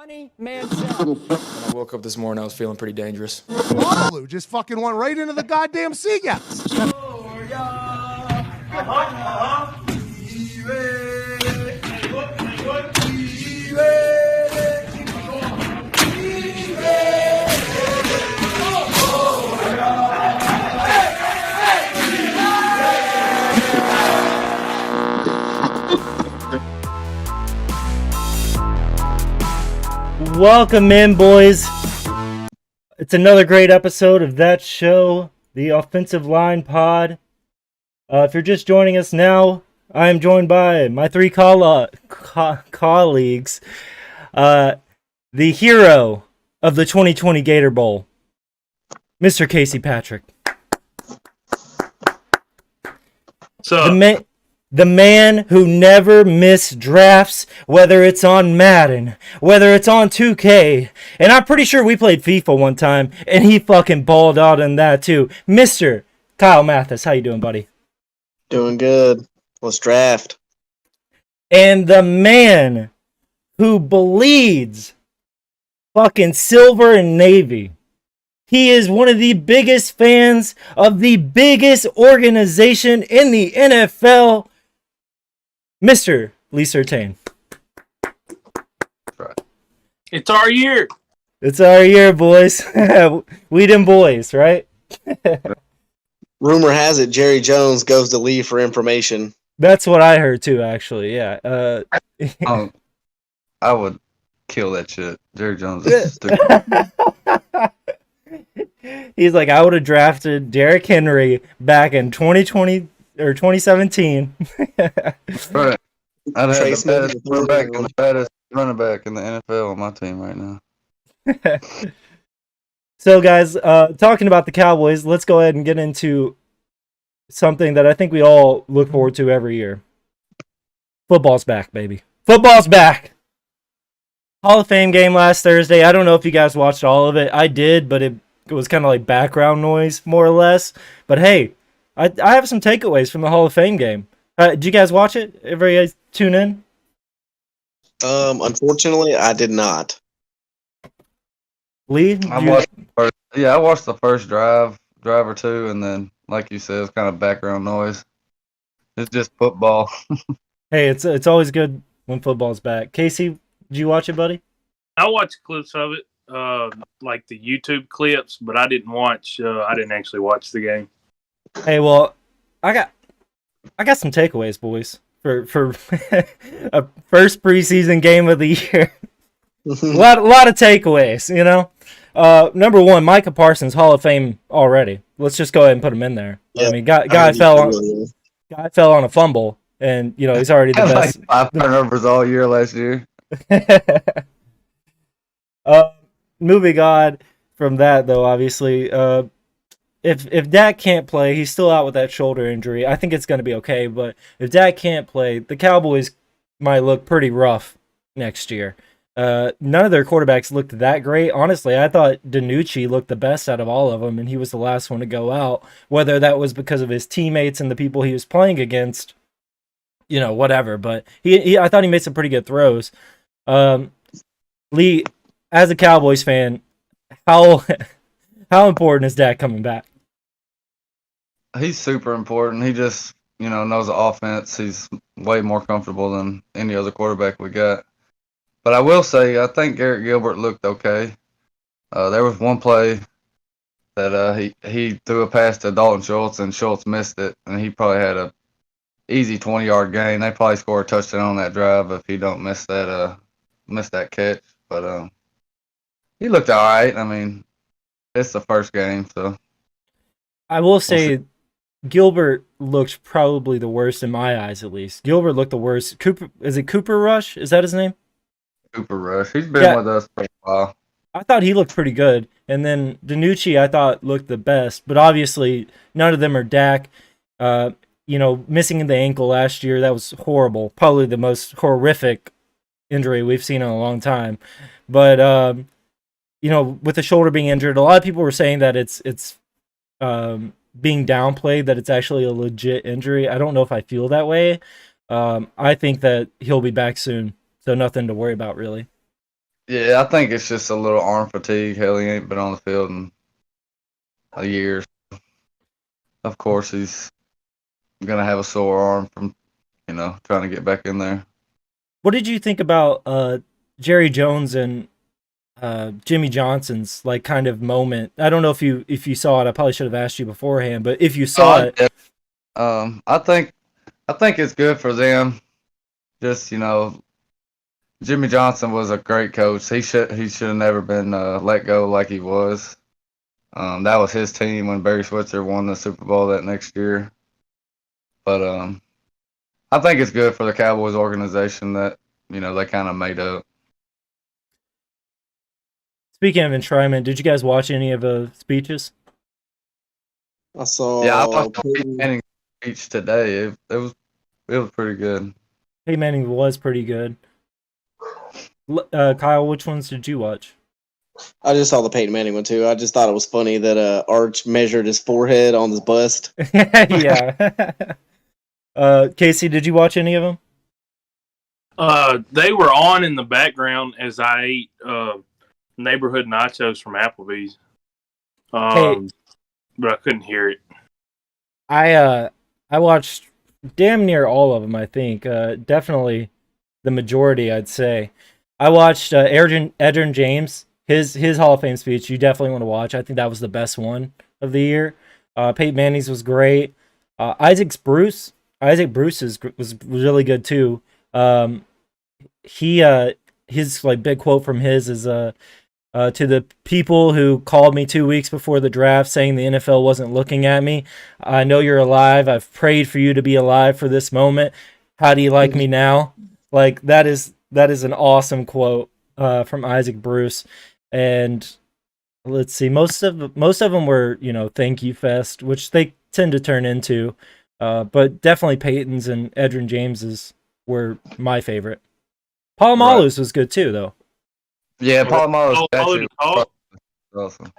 Johnny Manziel. When I woke up this morning, I was feeling pretty dangerous. Blue just fucking went right into the goddamn Seagulls. Welcome in, boys. It's another great episode of That Show, the Offensive Line Pod. If you're just joining us now, I am joined by my three colleagues, the hero of the 2020 Gator Bowl, Mr. Casey Patrick. The man who never missed drafts, whether it's on Madden, whether it's on 2K, and I'm pretty sure we played FIFA one time, and he fucking balled out in that too. Mr. Kyle Mathis, how you doing, buddy? Doing good. Let's draft. And the man who bleeds fucking silver and navy. He is one of the biggest fans of the biggest organization in the NFL, Mr. Lee Surtain. It's our year. It's our year, boys. We them boys, right? Rumor has it Jerry Jones goes to Lee for information. That's what I heard too, actually. Yeah. I would kill that shit. Jerry Jones. He's like, I would have drafted Derrick Henry back in 2020 or 2017. Right. I'd have Trace the baddest Smith. quarterback and the baddest running back in the NFL on my team right now. So, guys, talking about the Cowboys, let's go ahead and get into something that I think we all look forward to every year. Football's back, baby. Football's back. Hall of Fame game last Thursday. I don't know if you guys watched all of it. I did, but it was kind of like background noise, more or less. But hey, I have some takeaways from the Hall of Fame game. Did you guys watch it? Everybody guys tune in? Unfortunately, I did not. Lee? I watched the first drive or two, and then, like you said, it's kind of background noise. It's just football. Hey, it's always good when football's back. Casey, did you watch it, buddy? I watched clips of it, like the YouTube clips, but I didn't watch. I didn't actually watch the game. Hey, well, I got some takeaways, boys, for a first preseason game of the year. a lot of takeaways, you know. Number one, Micah Parsons, Hall of Fame already. Let's just go ahead and put him in there. Yep. I mean, guy fell on a fumble, and you know he's already the best. Like 5 turnovers all year last year. Moving on from that, though, obviously, if Dak can't play, he's still out with that shoulder injury. I think it's going to be okay, but if Dak can't play, the Cowboys might look pretty rough next year. None of their quarterbacks looked that great. Honestly, I thought DiNucci looked the best out of all of them, and he was the last one to go out. Whether that was because of his teammates and the people he was playing against, you know, whatever. But I thought he made some pretty good throws. Lee, as a Cowboys fan, how important is Dak coming back? He's super important. He just, knows the offense. He's way more comfortable than any other quarterback we got. But I will say, I think Garrett Gilbert looked okay. There was one play that he threw a pass to Dalton Schultz, and Schultz missed it, and he probably had a easy 20-yard gain. They probably score a touchdown on that drive if he don't miss that catch. But he looked all right. I mean, it's the first game, so. I will say Gilbert looked probably the worst in my eyes, at least. Gilbert looked the worst. Is it Cooper Rush? Is that his name? Cooper Rush. He's been with us for a while. I thought he looked pretty good. And then DiNucci, I thought, looked the best. But obviously, none of them are Dak. Missing the ankle last year, that was horrible. Probably the most horrific injury we've seen in a long time. But, with the shoulder being injured, a lot of people were saying that it's being downplayed, that it's actually a legit injury. I don't know if I feel that way. I think that he'll be back soon. So nothing to worry about, really. Yeah, I think it's just a little arm fatigue. Hell, he ain't been on the field in a year. Of course, he's gonna have a sore arm from, trying to get back in there. What did you think about Jerry Jones and Jimmy Johnson's like kind of moment? I don't know if you saw it. I probably should have asked you beforehand, but if you saw it, I think it's good for them. Just Jimmy Johnson was a great coach. He should have never been let go like he was. That was his team when Barry Switzer won the Super Bowl that next year. But I think it's good for the Cowboys organization that they kind of made up. speaking of enshrinement, did you guys watch any of the speeches? I saw. Yeah, I watched Peyton Manning speech today. It was pretty good. Peyton Manning was pretty good. Kyle, which ones did you watch? I just saw the Peyton Manning one too. I just thought it was funny that Arch measured his forehead on his bust. Yeah. Casey, did you watch any of them? They were on in the background as I ate neighborhood nachos from Applebee's. But I couldn't hear it. I watched damn near all of them, I think. Definitely the majority, I'd say. I watched Edgerrin James, his Hall of Fame speech. You definitely want to watch. I think that was the best one of the year. Peyton Manning's was great. Isaac Bruce was really good too. His like big quote from his is to the people who called me 2 weeks before the draft saying the NFL wasn't looking at me. I know you're alive. I've prayed for you to be alive for this moment. How do you like me now? Like that is an awesome quote from Isaac Bruce. And let's see, most of them were, thank you fest, which they tend to turn into. But definitely Peyton's and Edgerrin James's were my favorite. Paul Malu's was good too, though. Yeah, Paul Malu's actually talk. awesome.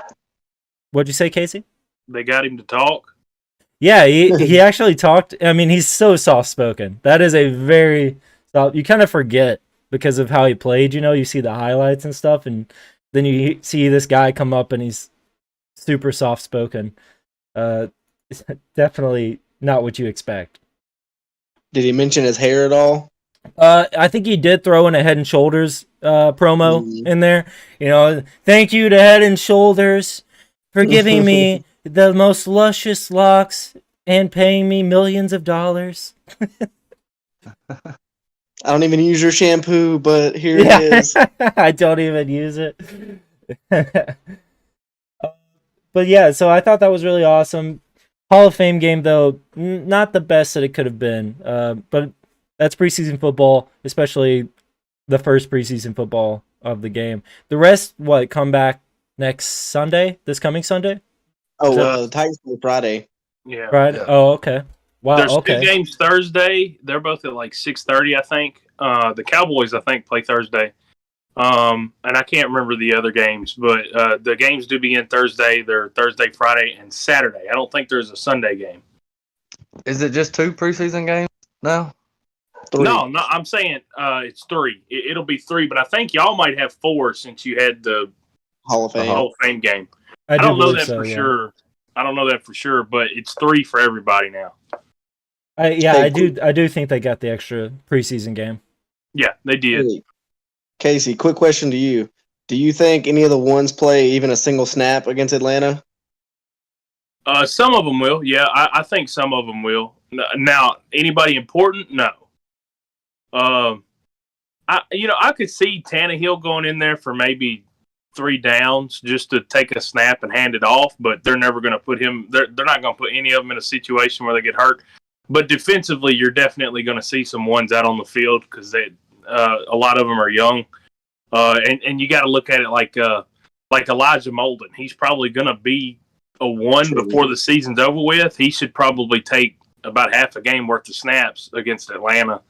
What'd you say, Casey? They got him to talk. Yeah, he actually talked. I mean, he's so soft spoken. That is a very soft. You kind of forget because of how he played. You see the highlights and stuff, and then you see this guy come up and he's super soft spoken. Definitely not what you expect. Did he mention his hair at all? I think he did throw in a Head and Shoulders promo in there. Thank you to Head and Shoulders for giving me the most luscious locks and paying me millions of dollars. I don't even use your shampoo, but here it is. I don't even use it. But yeah, so I thought that was really awesome. Hall of Fame game, though, not the best that it could have been. But that's preseason football, especially the first preseason football of the game. The rest, come back next Sunday? This coming Sunday? Oh, the Titans play Friday. Yeah. Friday? Yeah. Oh, okay. Wow, There's okay. 2 games Thursday. They're both at like 6:30, I think. The Cowboys, I think, play Thursday. And I can't remember the other games, but the games do begin Thursday. They're Thursday, Friday, and Saturday. I don't think there's a Sunday game. Is it just 2 preseason games now? 3. No, I'm saying it's 3. It'll be 3, but I think y'all might have 4 since you had the Hall of Fame. Hall of Fame game. I I don't know believe that so, for yeah. sure. I don't know that for sure, but it's 3 for everybody now. I do think they got the extra preseason game. Yeah, they did. Hey, Casey, quick question to you. Do you think any of the ones play even a single snap against Atlanta? Some of them will. Yeah, I think some of them will. Now, anybody important? No. I could see Tannehill going in there for maybe 3 downs just to take a snap and hand it off, but they're never going to put him. They're not going to put any of them in a situation where they get hurt. But defensively, you're definitely going to see some ones out on the field because a lot of them are young, and you got to look at it like Elijah Molden. He's probably going to be a 1 before the season's over with. He should probably take about half a game worth of snaps against Atlanta.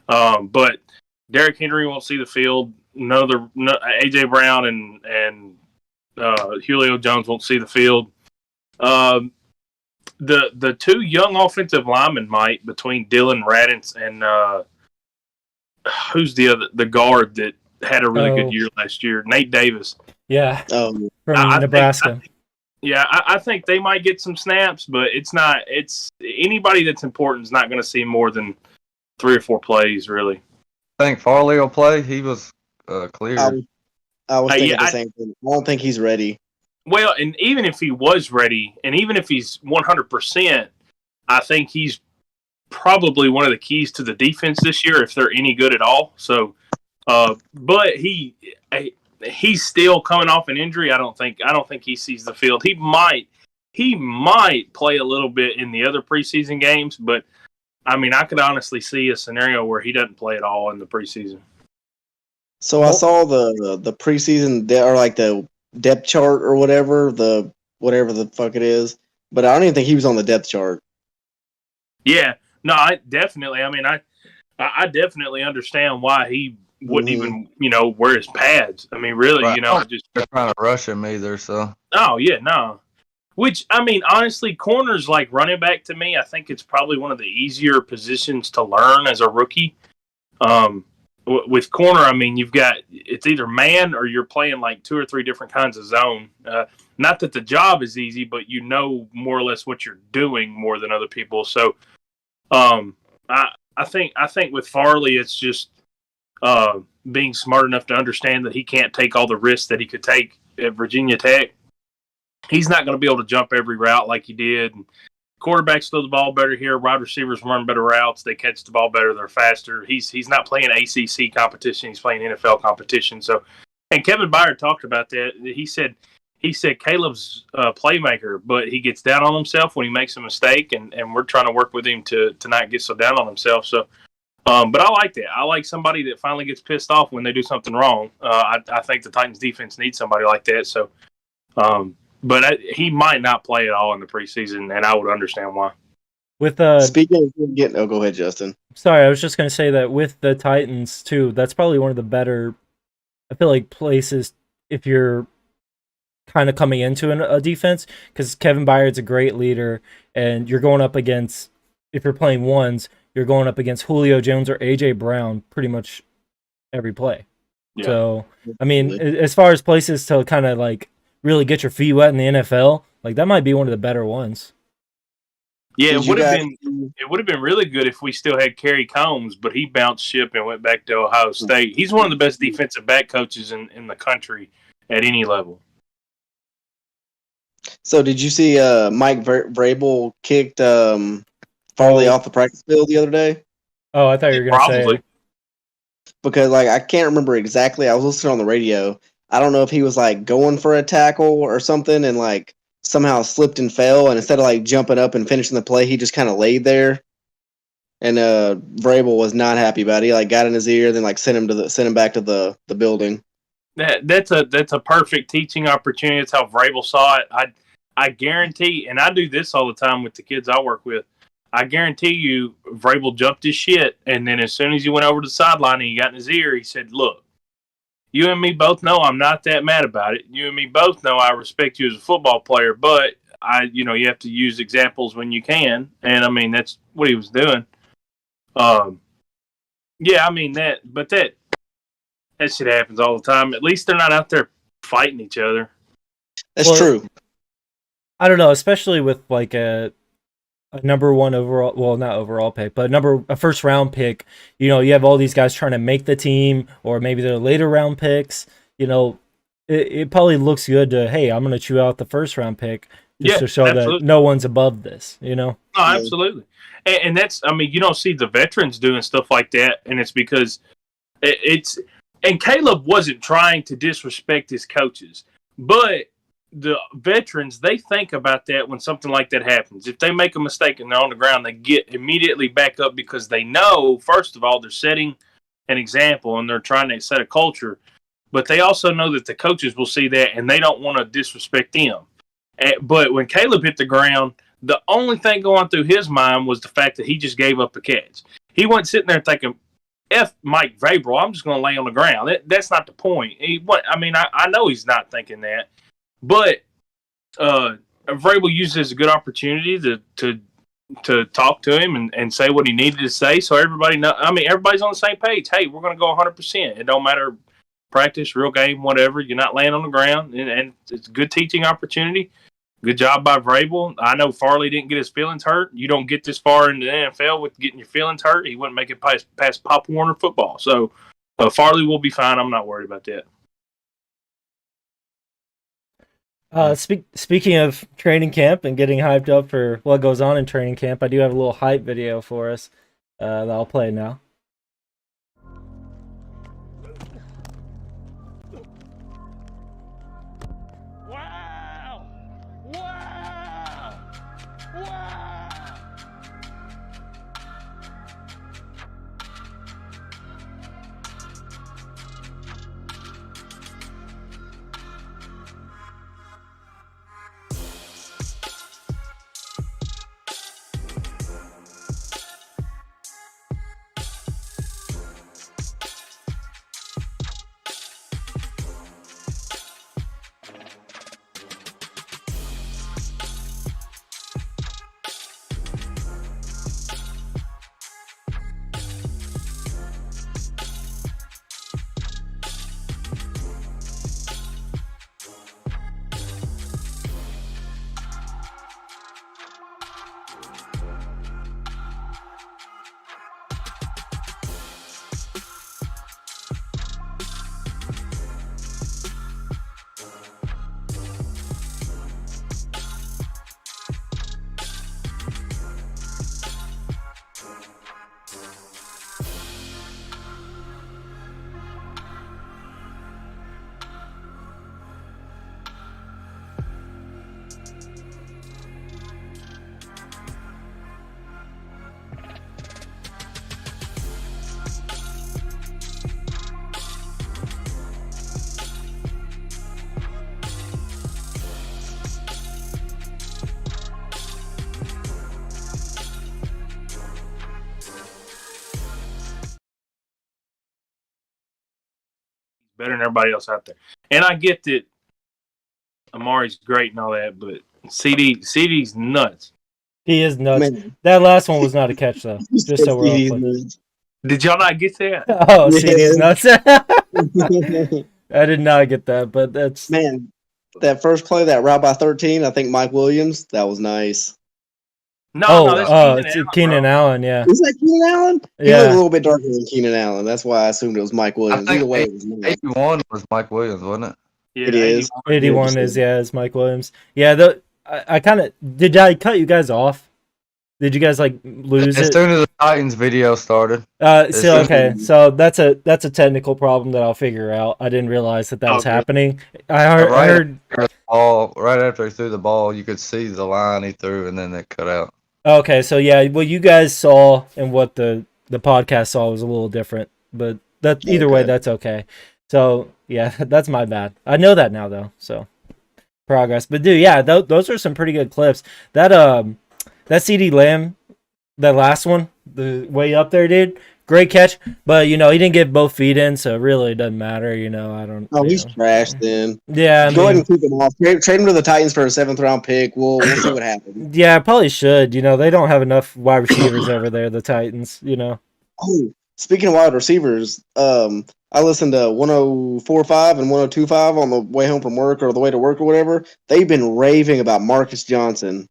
But Derrick Henry won't see the field. AJ Brown and Julio Jones won't see the field. The 2 young offensive linemen between Dylan Radins and who's the guard that had a really Oh. good year last year. Nate Davis. Yeah, Oh, from I think- Nebraska. I think they might get some snaps, but it's anybody that's important is not going to see more than 3 or 4 plays, really. Think Farley will play? He was cleared. I was thinking yeah, the same thing. I don't think he's ready. Well, and even if he was ready, and even if he's 100%, I think he's probably one of the keys to the defense this year, if they're any good at all. So, but he's still coming off an injury. I don't think he sees the field. He might play a little bit in the other preseason games, but I mean, I could honestly see a scenario where he doesn't play at all in the preseason. So I saw the preseason or like the depth chart or whatever the fuck it is, but I don't even think he was on the depth chart. Yeah, no, I definitely. I mean, I definitely understand why he wouldn't even, wear his pads. I mean, really, Right. just. They're trying to rush him either, so. Oh yeah, no. Which I mean, honestly, corners like running back to me, I think it's probably one of the easier positions to learn as a rookie. With corner, I mean, it's either man or you're playing like 2 or 3 different kinds of zone. Not that the job is easy, but you know more or less what you're doing more than other people. So, I think with Farley, it's just being smart enough to understand that he can't take all the risks that he could take at Virginia Tech. He's not going to be able to jump every route like he did. Quarterbacks throw the ball better here. Wide receivers run better routes. They catch the ball better. They're faster. He's not playing ACC competition. He's playing NFL competition. So, and Kevin Byard talked about that. He said Caleb's a playmaker, but he gets down on himself when he makes a mistake, and we're trying to work with him to not get so down on himself. So, but I like that. I like somebody that finally gets pissed off when they do something wrong. I think the Titans defense needs somebody like that. So, but he might not play at all in the preseason, and I would understand why. With Speaking of getting, go ahead, Justin. sorry, I was just gonna say that with the Titans too, that's probably one of the better, I feel like, places if you're kind of coming into a defense, because Kevin Byard's a great leader, and you're going up against, if you're playing ones, you're going up against Julio Jones or AJ Brown pretty much every play. Yeah. So I mean, as far as places to kind of like really get your feet wet in the NFL, like that might be one of the better ones. Yeah, Did it you would have guys- been. It would have been really good if we still had Kerry Combs, but he bounced ship and went back to Ohio State. He's one of the best defensive back coaches in the country at any level. So did you see Mike Vrabel kicked Farley off the practice field the other day? Oh, I thought you were gonna Probably. say. Because like I can't remember exactly. I was listening on the radio. I don't know if he was like going for a tackle or something and like somehow slipped and fell, and instead of like jumping up and finishing the play, he just kind of laid there. And Vrabel was not happy about it. He like got in his ear, then like sent him back to the building. That's a perfect teaching opportunity. That's how Vrabel saw it. I guarantee, and I do this all the time with the kids I work with. I guarantee you, Vrabel jumped his shit, and then as soon as he went over to the sideline and he got in his ear, he said, "Look, you and me both know I'm not that mad about it. You and me both know I respect you as a football player, but you have to use examples when you can." And I mean, that's what he was doing. Yeah, I mean that shit happens all the time. At least they're not out there fighting each other. That's Well, true. I don't know, especially with like a number one overall, well, not overall pick, but a first round pick. You have all these guys trying to make the team, or maybe they're later round picks. It probably looks good to, hey, I'm going to chew out the first round pick just to show absolutely. that no one's above this. No, absolutely. And that's, I mean, you don't see the veterans doing stuff like that, and it's because and Caleb wasn't trying to disrespect his coaches, but the veterans, they think about that when something like that happens. If they make a mistake and they're on the ground, they get immediately back up because they know, first of all, they're setting an example and they're trying to set a culture, but they also know that the coaches will see that and they don't want to disrespect them. But when Caleb hit the ground, the only thing going through his mind was the fact that he just gave up a catch. He wasn't sitting there thinking, F Mike Vrabel, I'm just going to lay on the ground. That's not the point. I know he's not thinking that. But Vrabel used it as a good opportunity to talk to him and say what he needed to say, so everybody know. I mean, everybody's on the same page. Hey, we're going to go 100%. It don't matter practice, real game, whatever. You're not laying on the ground, and it's a good teaching opportunity. Good job by Vrabel. I know Farley didn't get his feelings hurt. You don't get this far in the NFL with getting your feelings hurt. He wouldn't make it past Pop Warner football. So Farley will be fine. I'm not worried about that. Speaking of training camp and getting hyped up for what goes on in training camp, I do have a little hype video for us that I'll play now. Wow! Wow! Wow! Better than everybody else out there. And I get that Amari's great and all that, but CD's nuts. He is nuts. Man. That last one was not a catch, though. Just so we're all clear. Did y'all not get that? Oh, Yeah. CD's nuts. I did not get that, but that's... Man, that first play, that route by 13, I think Mike Williams, that was nice. No, that's it's Keenan Allen, yeah. Is that Keenan Allen? He Yeah. looked a little bit darker than Keenan Allen. That's why I assumed it was Mike Williams. think Either way, it was nice. 81 was Mike Williams, wasn't it? Yeah, It is. 81 is Mike Williams. Yeah, I kind of... Did I cut you guys off? Did you guys, like, lose As it? soon as the Titans video started. Okay, so that's a technical problem that I'll figure out. I didn't realize that was Okay. happening. I heard Right after he threw the ball, you could see the line he threw, and then it cut out. Okay, so yeah, what you guys saw and what the podcast saw was a little different, but either way, Okay. that's okay. So yeah, that's my bad. I know that now though, so progress. But dude, yeah, those are some pretty good clips. That CD Lamb, that last one, the way up there, dude, great catch. But he didn't get both feet in, so really it doesn't matter. I don't. Oh, he's trash then. Yeah, Go ahead and keep him off. Trade him to the Titans for a 7th round pick. We'll see what happens. yeah, probably should. They don't have enough wide receivers over there, the Titans. Oh, speaking of wide receivers, I listened to 104.5 and 102.5 on the way home from work or the way to work or whatever. They've been raving about Marcus Johnson.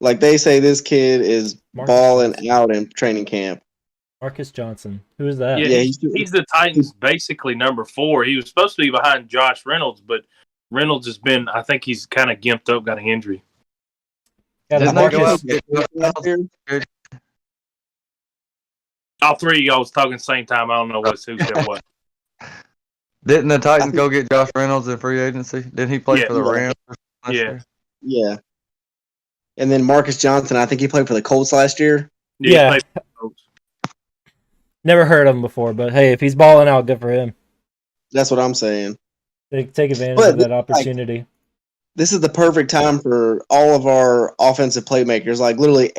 Like, they say this kid is Marcus balling out in training camp. Marcus Johnson, who is that? Yeah, Yeah, he's the Titans' basically number 4. He was supposed to be behind Josh Reynolds, but Reynolds has been, I think he's kind of gimped up, got an injury. Yeah, Didn't they go Marcus, out and get All three of y'all was talking at the same time. I don't know who said what. Didn't the Titans go get Josh Reynolds in free agency? Didn't he play Yeah. for the Rams? last Yeah. year? Yeah. And then Marcus Johnson, I think he played for the Colts last year. he Yeah. played for the Colts. never heard of him before, but hey, if he's balling out, good for him. That's what I'm saying. Take advantage But, of that like, opportunity. This is the perfect time for all of our offensive playmakers. Like, literally,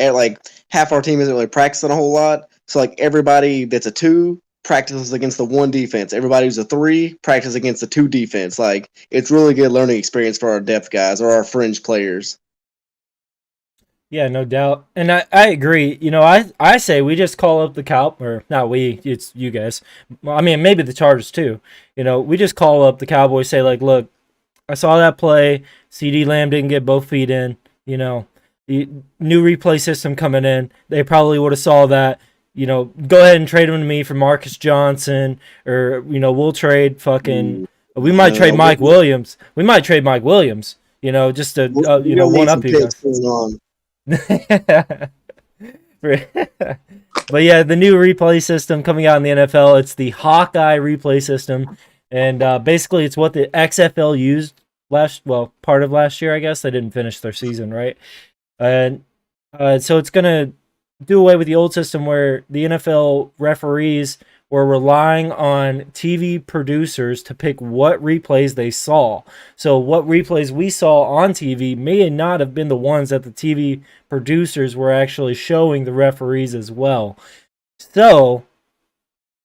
half our team isn't really practicing a whole lot. So, like, everybody that's a 2 practices against the 1 defense. Everybody who's a 3 practices against the 2 defense. Like, it's really good learning experience for our depth guys or our fringe players. Yeah, no doubt. And I agree. You know, I say we just call up the or not we, it's you guys. Well, I mean, maybe the Chargers too. You know, we just call up the Cowboys, say like, look, I saw that play. CD Lamb didn't get both feet in. You know, the new replay system coming in. They probably would have saw that. You know, go ahead and trade him to me for Marcus Johnson, or you know, we'll trade fucking. We might trade Mike Williams. We might trade Mike Williams. You know, just to you know, one up you guys. But yeah, the new replay system coming out in the NFL, it's the Hawkeye replay system, and basically it's what the XFL used part of last year. I guess they didn't finish their season, right? And so it's gonna do away with the old system where the NFL referees were relying on TV producers to pick what replays they saw. So what replays we saw on TV may not have been the ones that the TV producers were actually showing the referees as well. So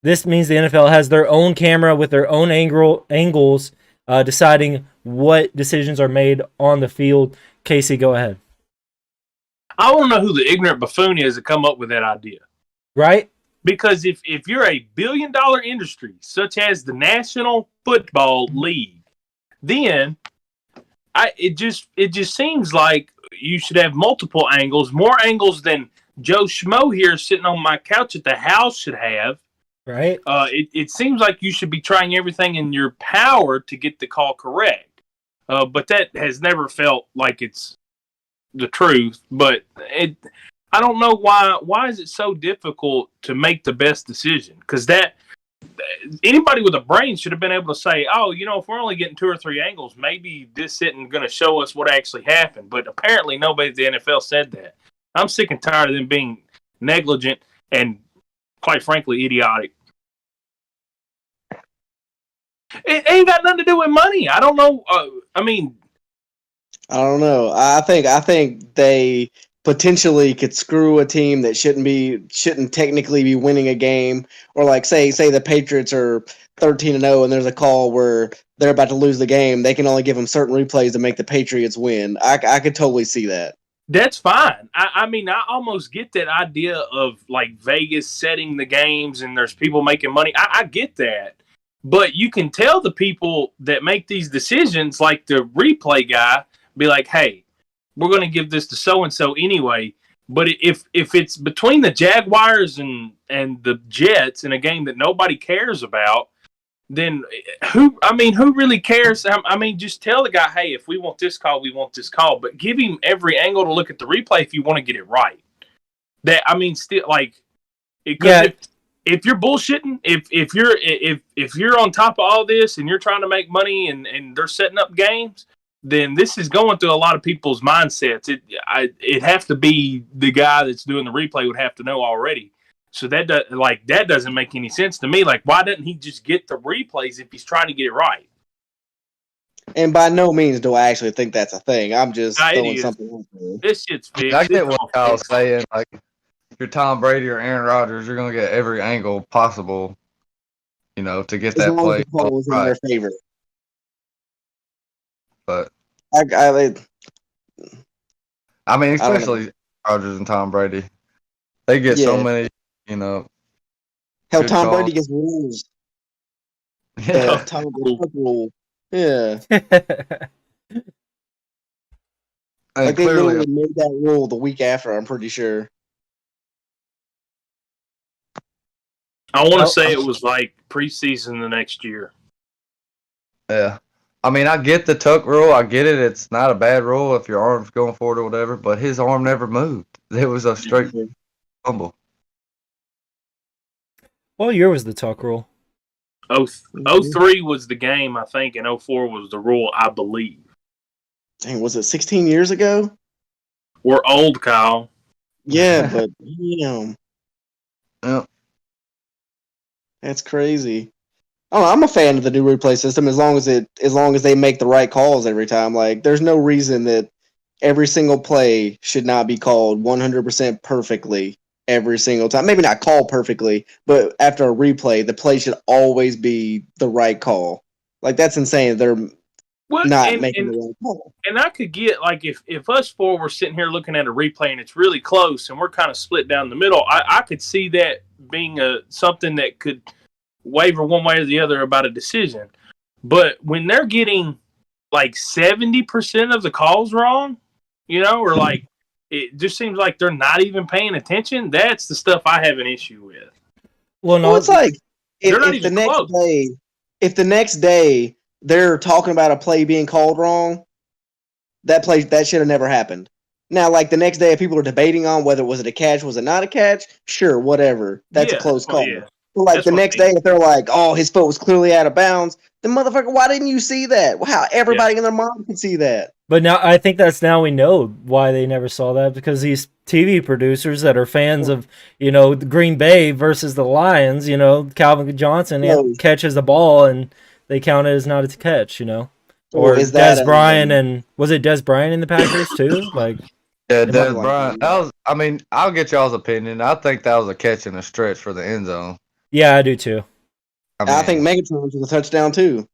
this means the NFL has their own camera with their own angles deciding what decisions are made on the field. Casey, go ahead. I want to know who the ignorant buffoon is that come up with that idea. Right? Because if you're a billion-dollar industry, such as the National Football League, then it just seems like you should have multiple angles, more angles than Joe Schmo here sitting on my couch at the house should have. Right? It seems like you should be trying everything in your power to get the call correct. But that has never felt like it's the truth. But I don't know why is it so difficult to make the best decision? Because that anybody with a brain should have been able to say, oh, you know, if we're only getting 2 or 3 angles, maybe this isn't going to show us what actually happened. But apparently nobody at the NFL said that. I'm sick and tired of them being negligent and, quite frankly, idiotic. It ain't got nothing to do with money. I don't know. I don't know. I think they potentially could screw a team that shouldn't technically be winning a game, or like say the Patriots are 13-0 and there's a call where they're about to lose the game. They can only give them certain replays to make the Patriots win. I could totally see that. That's fine. I mean, I almost get that idea of like Vegas setting the games and there's people making money. I get that. But you can tell the people that make these decisions, like the replay guy, be like, hey, we're going to give this to so-and-so anyway. But if it's between the Jaguars and the Jets in a game that nobody cares about, then who really cares? I mean, just tell the guy, hey, if we want this call, we want this call. But give him every angle to look at the replay if you want to get it right. If you're bullshitting, if you're on top of all this and you're trying to make money and they're setting up games, then this is going through a lot of people's mindsets. It'd have to be the guy that's doing the replay would have to know already. So that doesn't make any sense to me. Like, why doesn't he just get the replays if he's trying to get it right? And by no means do I actually think that's a thing. I'm just throwing something out there. This shit's fixed. I get what Kyle's saying. Like, if you're Tom Brady or Aaron Rodgers, you're going to get every angle possible, you know, to get that play. The call was in their favor. But I mean, especially Rodgers and Tom Brady, they get so many, you know. Hell, Tom Brady gets rules. Yeah, Tom Brady rule. Yeah. Like they literally made that rule the week after. I'm pretty sure. I want to say it was like preseason the next year. Yeah. I mean, I get the tuck rule. I get it. It's not a bad rule if your arm's going forward or whatever, but his arm never moved. It was a straight fumble. What year was the tuck rule? 03 was the game, I think, and 04 was the rule, I believe. Dang, was it 16 years ago? We're old, Kyle. Yeah, but damn. Yeah. That's crazy. I don't know, I'm a fan of the new replay system as long as they make the right calls every time. Like, there's no reason that every single play should not be called 100% perfectly every single time. Maybe not called perfectly, but after a replay, the play should always be the right call. Like, that's insane. Well, not and, making and, the wrong call. and I could get, like, if us four were sitting here looking at a replay and it's really close and we're kind of split down the middle, I could see that being something that could waver one way or the other about a decision. But when they're getting like 70% of the calls wrong, or like it just seems like they're not even paying attention, that's the stuff I have an issue with. Well, no, Well, it's like They're not if the even next close. day, if the next day they're talking about a play being called wrong, that should have never happened. Now, like the next day, if people are debating on whether was it a catch, was it not a catch, sure, whatever. That's a close call. Yeah. But like That's the what I next mean. day, if they're like, "Oh, his foot was clearly out of bounds," then motherfucker, why didn't you see that? Wow, everybody and their mom can see that. but now I think that's now we know why they never saw that, because these TV producers that are fans of, the Green Bay versus the Lions, Calvin Johnson No. catches the ball and they count it as not a catch, Or is that Des Bryant, and was it Des Bryant in the Packers too? Like, Yeah, It might Des be like Bryant. that. That was. I mean, I'll get y'all's opinion. I think that was a catch and a stretch for the end zone. yeah, I do too. I think Megatron was a touchdown too.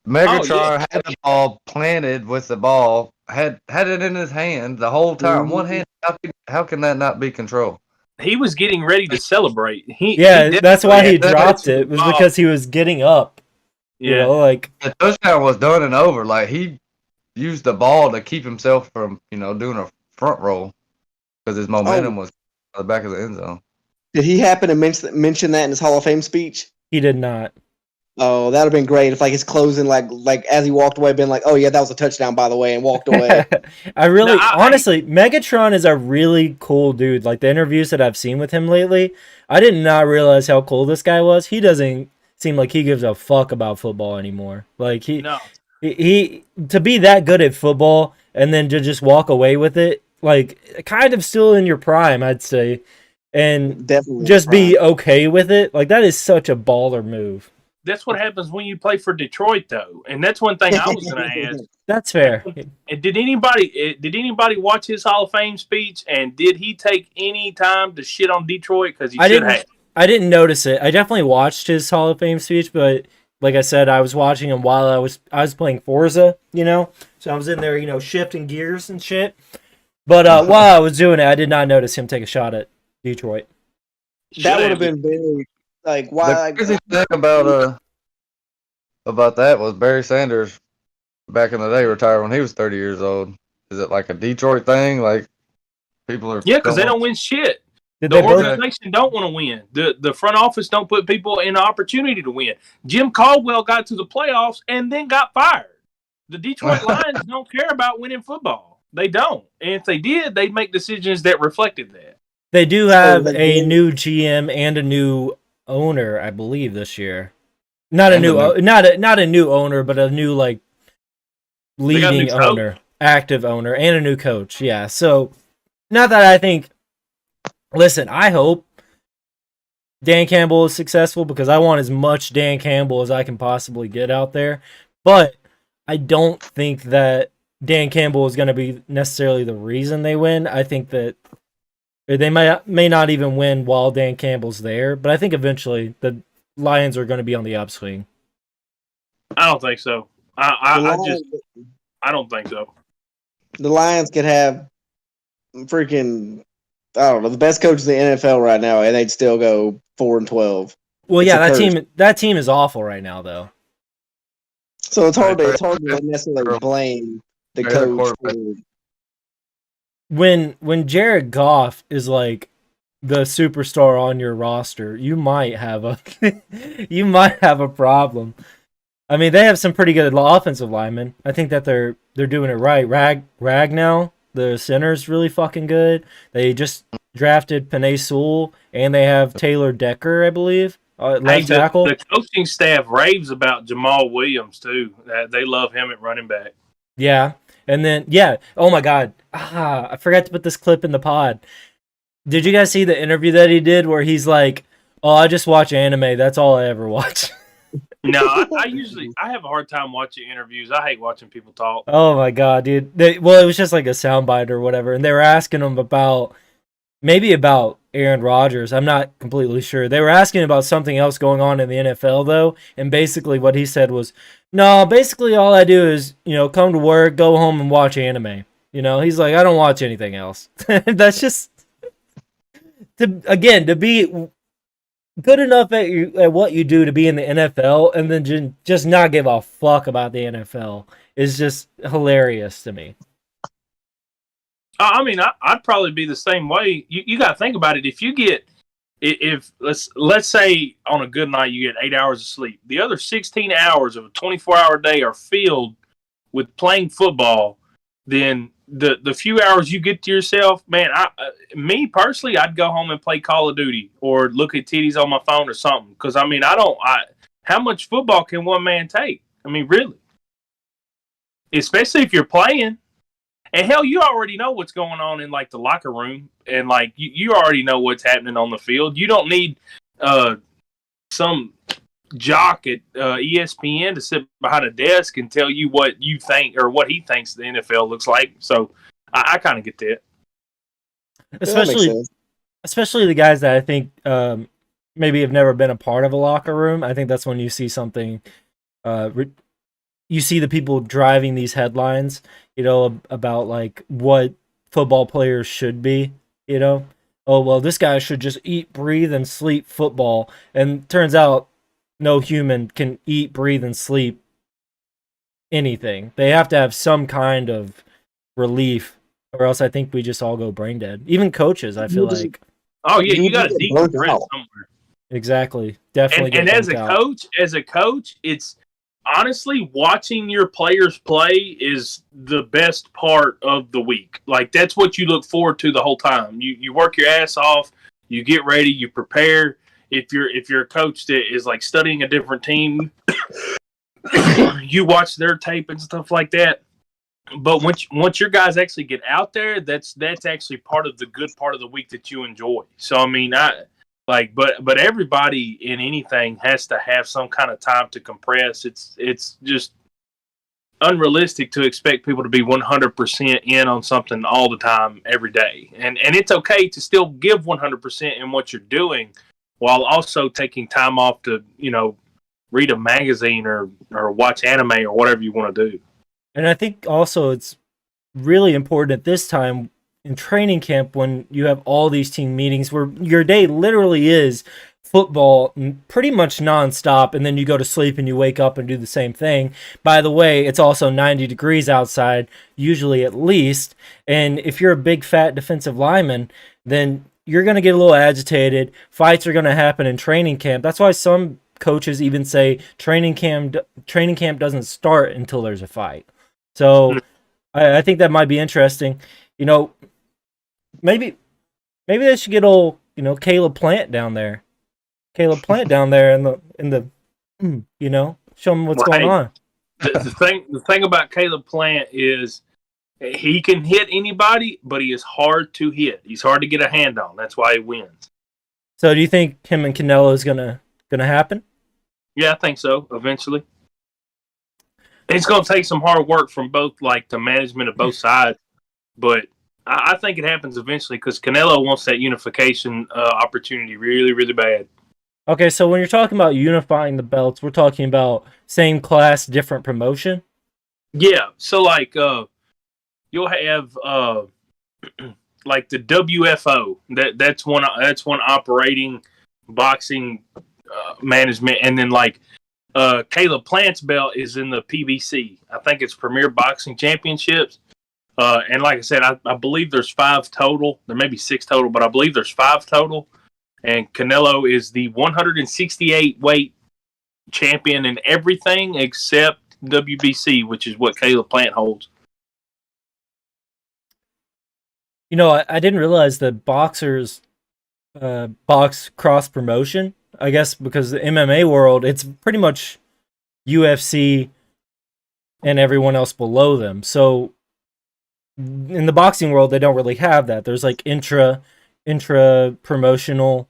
Megatron had the ball planted with the ball, had it in his hand the whole time. Mhm. One hand. How can that not be control? He was getting ready to celebrate. Yeah, he that's why he definitely dropped had it, was the ball. because he was getting up. Yeah. Like, The touchdown was done and over. Like he used the ball to keep himself from doing a front roll because his momentum was at the back of the end zone. Did he happen to mention that in his Hall of Fame speech? he did not. Oh, that would have been great if like his closing, like as he walked away, been like, "Oh yeah, that was a touchdown, by the way," and walked away. I really, No, honestly, Megatron is a really cool dude. Like the interviews that I've seen with him lately, I did not realize how cool this guy was. He doesn't seem like he gives a fuck about football anymore. Like No. he to be that good at football and then to just walk away with it, like kind of still in your prime, I'd say, and Definitely just be okay with it. Like that is such a baller move. That's what happens when you play for Detroit, though, and that's one thing I was going to ask. That's fair. And did anybody watch his Hall of Fame speech? And did he take any time to shit on Detroit? Because he should have. I didn't notice it. I definitely watched his Hall of Fame speech, but like I said, I was watching him while I was playing Forza, so I was in there, shifting gears and shit. But while I was doing it, I did not notice him take a shot at Detroit. That would have been very like why. The crazy thing about that was Barry Sanders back in the day retired when he was 30 years old. Is it like a Detroit thing? Like people are Yeah, because they don't win shit. Did The they both? organization don't want to win. The front office don't put people in the opportunity to win. Jim Caldwell got to the playoffs and then got fired. The Detroit Lions don't care about winning football. They don't. And if they did, they'd make decisions that reflected that. They do have they a did. new GM and a new owner, I believe, this year. Not a And new, a new- not a new owner, but a new like got a new leading coach. owner, active owner, and a new coach. Yeah, so not that I think. Listen, I hope Dan Campbell is successful because I want as much Dan Campbell as I can possibly get out there. But I don't think that Dan Campbell is going to be necessarily the reason they win. I think that they may not even win while Dan Campbell's there. But I think eventually the Lions are going to be on the upswing. I don't think so. I don't think so. The Lions could have freaking, I don't know, the best coach in the NFL right now, and they'd still go 4-12. Well, It's yeah, a curse. that team is awful right now, though. So it's hard to necessarily blame the They're the coach. quarterback. For, When Jared Goff is like the superstar on your roster, you might have a problem. I mean, they have some pretty good offensive linemen. I think that they're doing it right. Ragnow, the center's really fucking good. They just drafted Penei Sewell, and they have Taylor Decker, I believe, left tackle. The coaching staff raves about Jamal Williams too. They love him at running back. Yeah. And then, oh my God. I forgot to put this clip in the pod. Did you guys see the interview that he did where he's like, "Oh, I just watch anime. That's all I ever watch." No, I have a hard time watching interviews. I hate watching people talk. Oh my God, dude. Well, it was just like a soundbite or whatever. And they were asking him about Aaron Rodgers. I'm not completely sure. They were asking about something else going on in the NFL though, and basically what he said was, "No, basically all I do is, come to work, go home and watch anime." He's like, "I don't watch anything else." That's just to be good enough at what you do to be in the NFL and then just not give a fuck about the NFL is just hilarious to me. I mean, I'd probably be the same way. You got to think about it. If let's say on a good night you get 8 hours of sleep, the other 16 hours of a 24-hour day are filled with playing football. Then the few hours you get to yourself, man. Me personally, I'd go home and play Call of Duty or look at titties on my phone or something. Because I mean, how much football can one man take? I mean, really, especially if you're playing. And hell, you already know what's going on in like the locker room, and like you already know what's happening on the field. You don't need some jock at ESPN to sit behind a desk and tell you what you think or what he thinks the NFL looks like. So I kind of get that. Especially the guys that I think maybe have never been a part of a locker room. I think that's when you see something. You see the people driving these headlines, about like what football players should be, Oh, well, this guy should just eat, breathe, and sleep football. And turns out no human can eat, breathe, and sleep anything. They have to have some kind of relief, or else I think we just all go brain dead. Even coaches, I feel like. Oh, yeah, you got to decompress somewhere. Exactly. Definitely. And as a coach, it's honestly watching your players play is the best part of the week. Like that's what you look forward to the whole time. You work your ass off, you get ready, you prepare. If you're a coach that is like studying a different team, you watch their tape and stuff like that. But once your guys actually get out there, that's actually part of the good part of the week that you enjoy. So I mean, but everybody in anything has to have some kind of time to compress. It's just unrealistic to expect people to be 100% in on something all the time, every day. And it's okay to still give 100% in what you're doing, while also taking time off to read a magazine or watch anime or whatever you want to do. And I think also it's really important at this time in training camp when you have all these team meetings where your day literally is football pretty much nonstop, and then you go to sleep and you wake up and do the same thing. By the way, it's also 90 degrees outside, usually at least, and if you're a big fat defensive lineman, then you're going to get a little agitated. Fights are going to happen in training camp. That's why some coaches even say training camp doesn't start until there's a fight. So I think that might be interesting. Maybe they should get old, Caleb Plant down there. Caleb Plant down there in the show them what's going on. The thing about Caleb Plant is he can hit anybody, but he is hard to hit. He's hard to get a hand on. That's why he wins. So do you think him and Canelo is gonna happen? Yeah, I think so. Eventually, it's gonna take some hard work from both, like the management of both sides, but I think it happens eventually because Canelo wants that unification opportunity really, really bad. Okay, so when you're talking about unifying the belts, we're talking about same class, different promotion? Yeah, so like you'll have like the WFO. That's one operating boxing management, and then like Caleb Plant's belt is in the PBC. I think it's Premier Boxing Championships. And like I said, I believe there's 5 total. There may be 6 total, but I believe there's 5 total. And Canelo is the 168 weight champion in everything except WBC, which is what Caleb Plant holds. I didn't realize that boxers box cross promotion. I guess because the MMA world, it's pretty much UFC and everyone else below them. So in the boxing world, they don't really have that. There's like intra promotional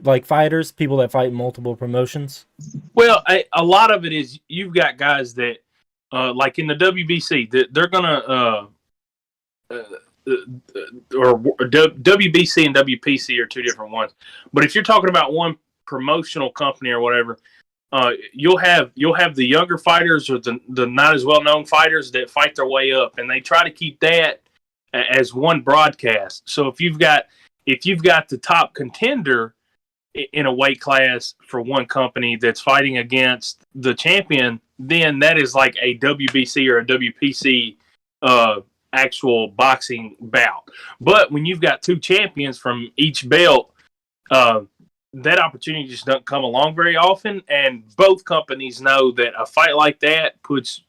like fighters, people that fight multiple promotions. Well, a lot of it is you've got guys that like in the WBC that they're gonna WBC and WPC are two different ones. But if you're talking about one promotional company or whatever, you'll have the younger fighters or the not as well known fighters that fight their way up, and they try to keep that as one broadcast. So if you've got the top contender in a weight class for one company that's fighting against the champion, then that is like a WBC or a WPC actual boxing bout. But when you've got two champions from each belt, that opportunity just doesn't come along very often, and both companies know that a fight like that puts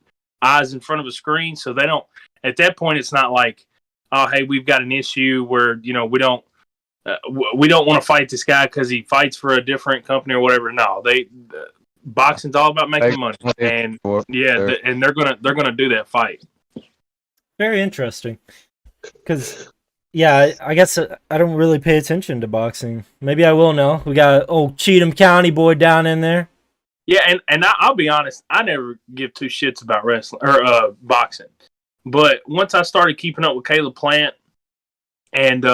eyes in front of a screen, so they don't, at that point, it's not like, oh, hey, we've got an issue where, we don't want to fight this guy because he fights for a different company or whatever. No, boxing's all about making money, and and they're gonna do that fight. Very interesting. Because, yeah, I guess I don't really pay attention to boxing. Maybe I will now. We got old Cheatham County boy down in there. Yeah, and I'll be honest, I never give two shits about wrestling or boxing. But once I started keeping up with Caleb Plant, and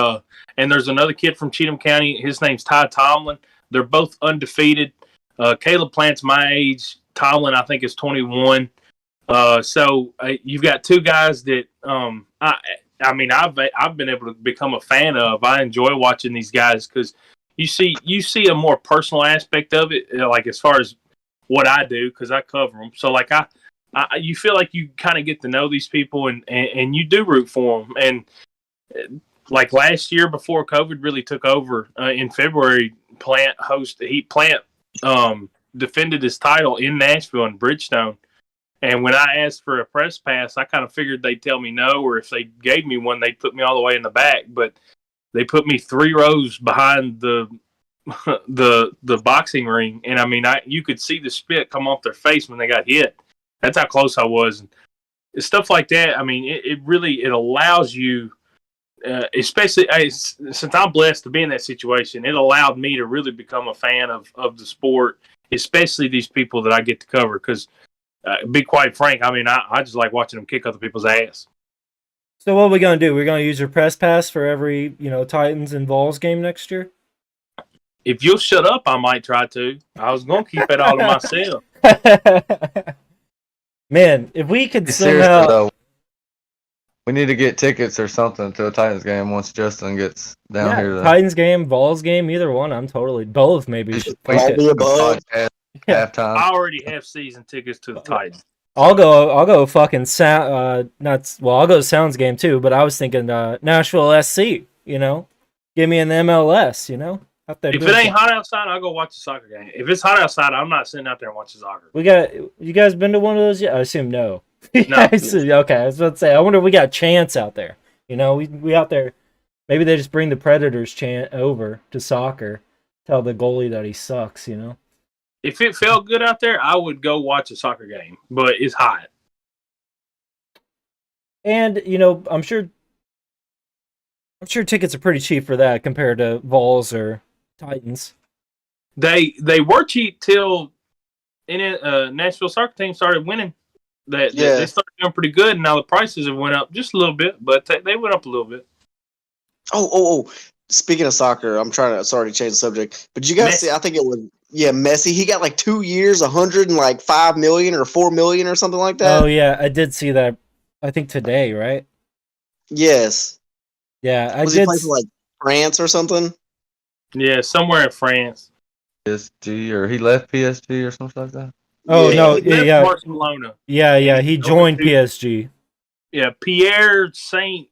there's another kid from Cheatham County, his name's Ty Tomlin. They're both undefeated. Caleb Plant's my age. Tomlin, I think, is 21. So you've got two guys that I've been able to become a fan of. I enjoy watching these guys because you see a more personal aspect of it, like as far as what I do, because I cover them. So like you feel like you kind of get to know these people and you do root for them. And like last year before COVID really took over in February, Plant defended his title in Nashville in Bridgestone. And when I asked for a press pass, I kind of figured they'd tell me no, or if they gave me one, they'd put me all the way in the back. But they put me 3 rows behind the boxing ring, and I mean, you could see the spit come off their face when they got hit. That's how close I was. And stuff like that. I mean, it really allows you, especially since I'm blessed to be in that situation. It allowed me to really become a fan of the sport, especially these people that I get to cover because. Be quite frank, I mean, I just like watching them kick other people's ass. So what are we going to do? We're going to use your press pass for every, Titans and Vols game next year? If you'll shut up, I might try to. I was going to keep it all to myself. Man, if we could Seriously, somehow... though, we need to get tickets or something to a Titans game once Justin gets down here. Titans game, Vols game, either one. I'm totally... Both, maybe. We should do a podcast halftime. I already have season tickets to the Titans. I'll go fucking I'll go Sounds game too, but I was thinking Nashville SC, Give me an MLS, out there. If it ain't hot outside, I'll go watch the soccer game. If it's hot outside, I'm not sitting out there and watching soccer. You guys been to one of those yet? I assume no. No. Okay, I was about to say, I wonder if we got Chance out there. We out there, maybe they just bring the Predators chant over to soccer, tell the goalie that he sucks, If it felt good out there, I would go watch a soccer game, but it's hot. And, I'm sure tickets are pretty cheap for that compared to Vols or Titans. They were cheap till Nashville soccer team started winning. They started doing pretty good, and now the prices have went up just a little bit, but they went up a little bit. Oh! Speaking of soccer, sorry to change the subject, but you guys see? I think it was Messi. He got like 2 years, 105 million or 4 million or something like that. Oh yeah, I did see that. I think today, right? Yes. Yeah, he playing for like France or something? Yeah, somewhere in France. PSG, or he left PSG or something like that. Oh no, He left Barcelona. Yeah, he joined PSG. Yeah, Pierre Saint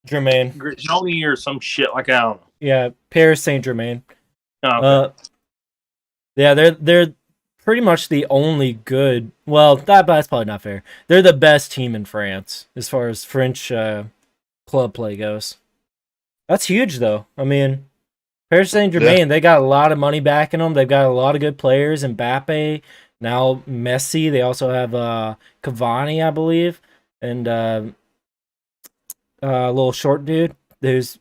Germain. Grigioni or some shit like that. I don't know. Yeah, Paris Saint Germain. Oh, okay. Yeah, they're pretty much the only good. Well, that's probably not fair. They're the best team in France as far as French club play goes. That's huge, though. I mean, Paris Saint Germain, they got a lot of money backing them. They've got a lot of good players. Mbappe, now Messi. They also have Cavani, I believe, and a little short dude who's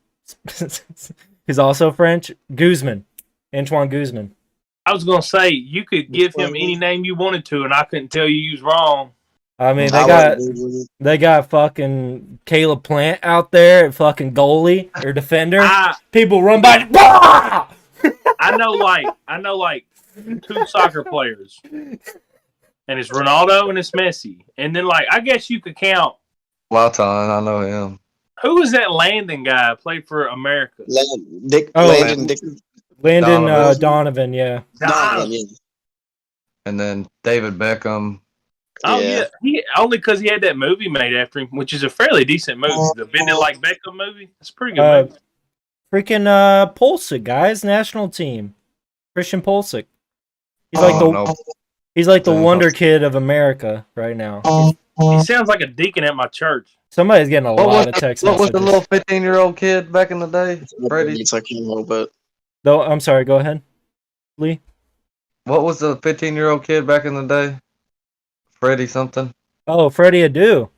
also French. Antoine Guzman. I was gonna say you could give him any name you wanted to, and I couldn't tell you he was wrong. I mean, I they got fucking Caleb Plant out there at fucking goalie or defender. People run by. Bah! I know like 2 soccer players, and it's Ronaldo and it's Messi, and then like I guess you could count. Latan, I know him. Who was that Landon guy? Played for America. Landon Donovan, yeah. Donovan, yeah. And then David Beckham. Oh yeah, he only because he had that movie made after him, which is a fairly decent movie. The Bend It Like Beckham movie. It's a pretty good movie. Freaking Pulisic, guys, national team. Christian Pulisic. He's like the wonder kid of America right now. He sounds like a deacon at my church. Somebody's getting a lot of text What was messages. the little 15-year-old kid back in the day? Freddie. It's like a little bit. Though, I'm sorry, go ahead, Lee. What was the 15-year-old kid back in the day? Freddie something. Oh, Freddie Adu.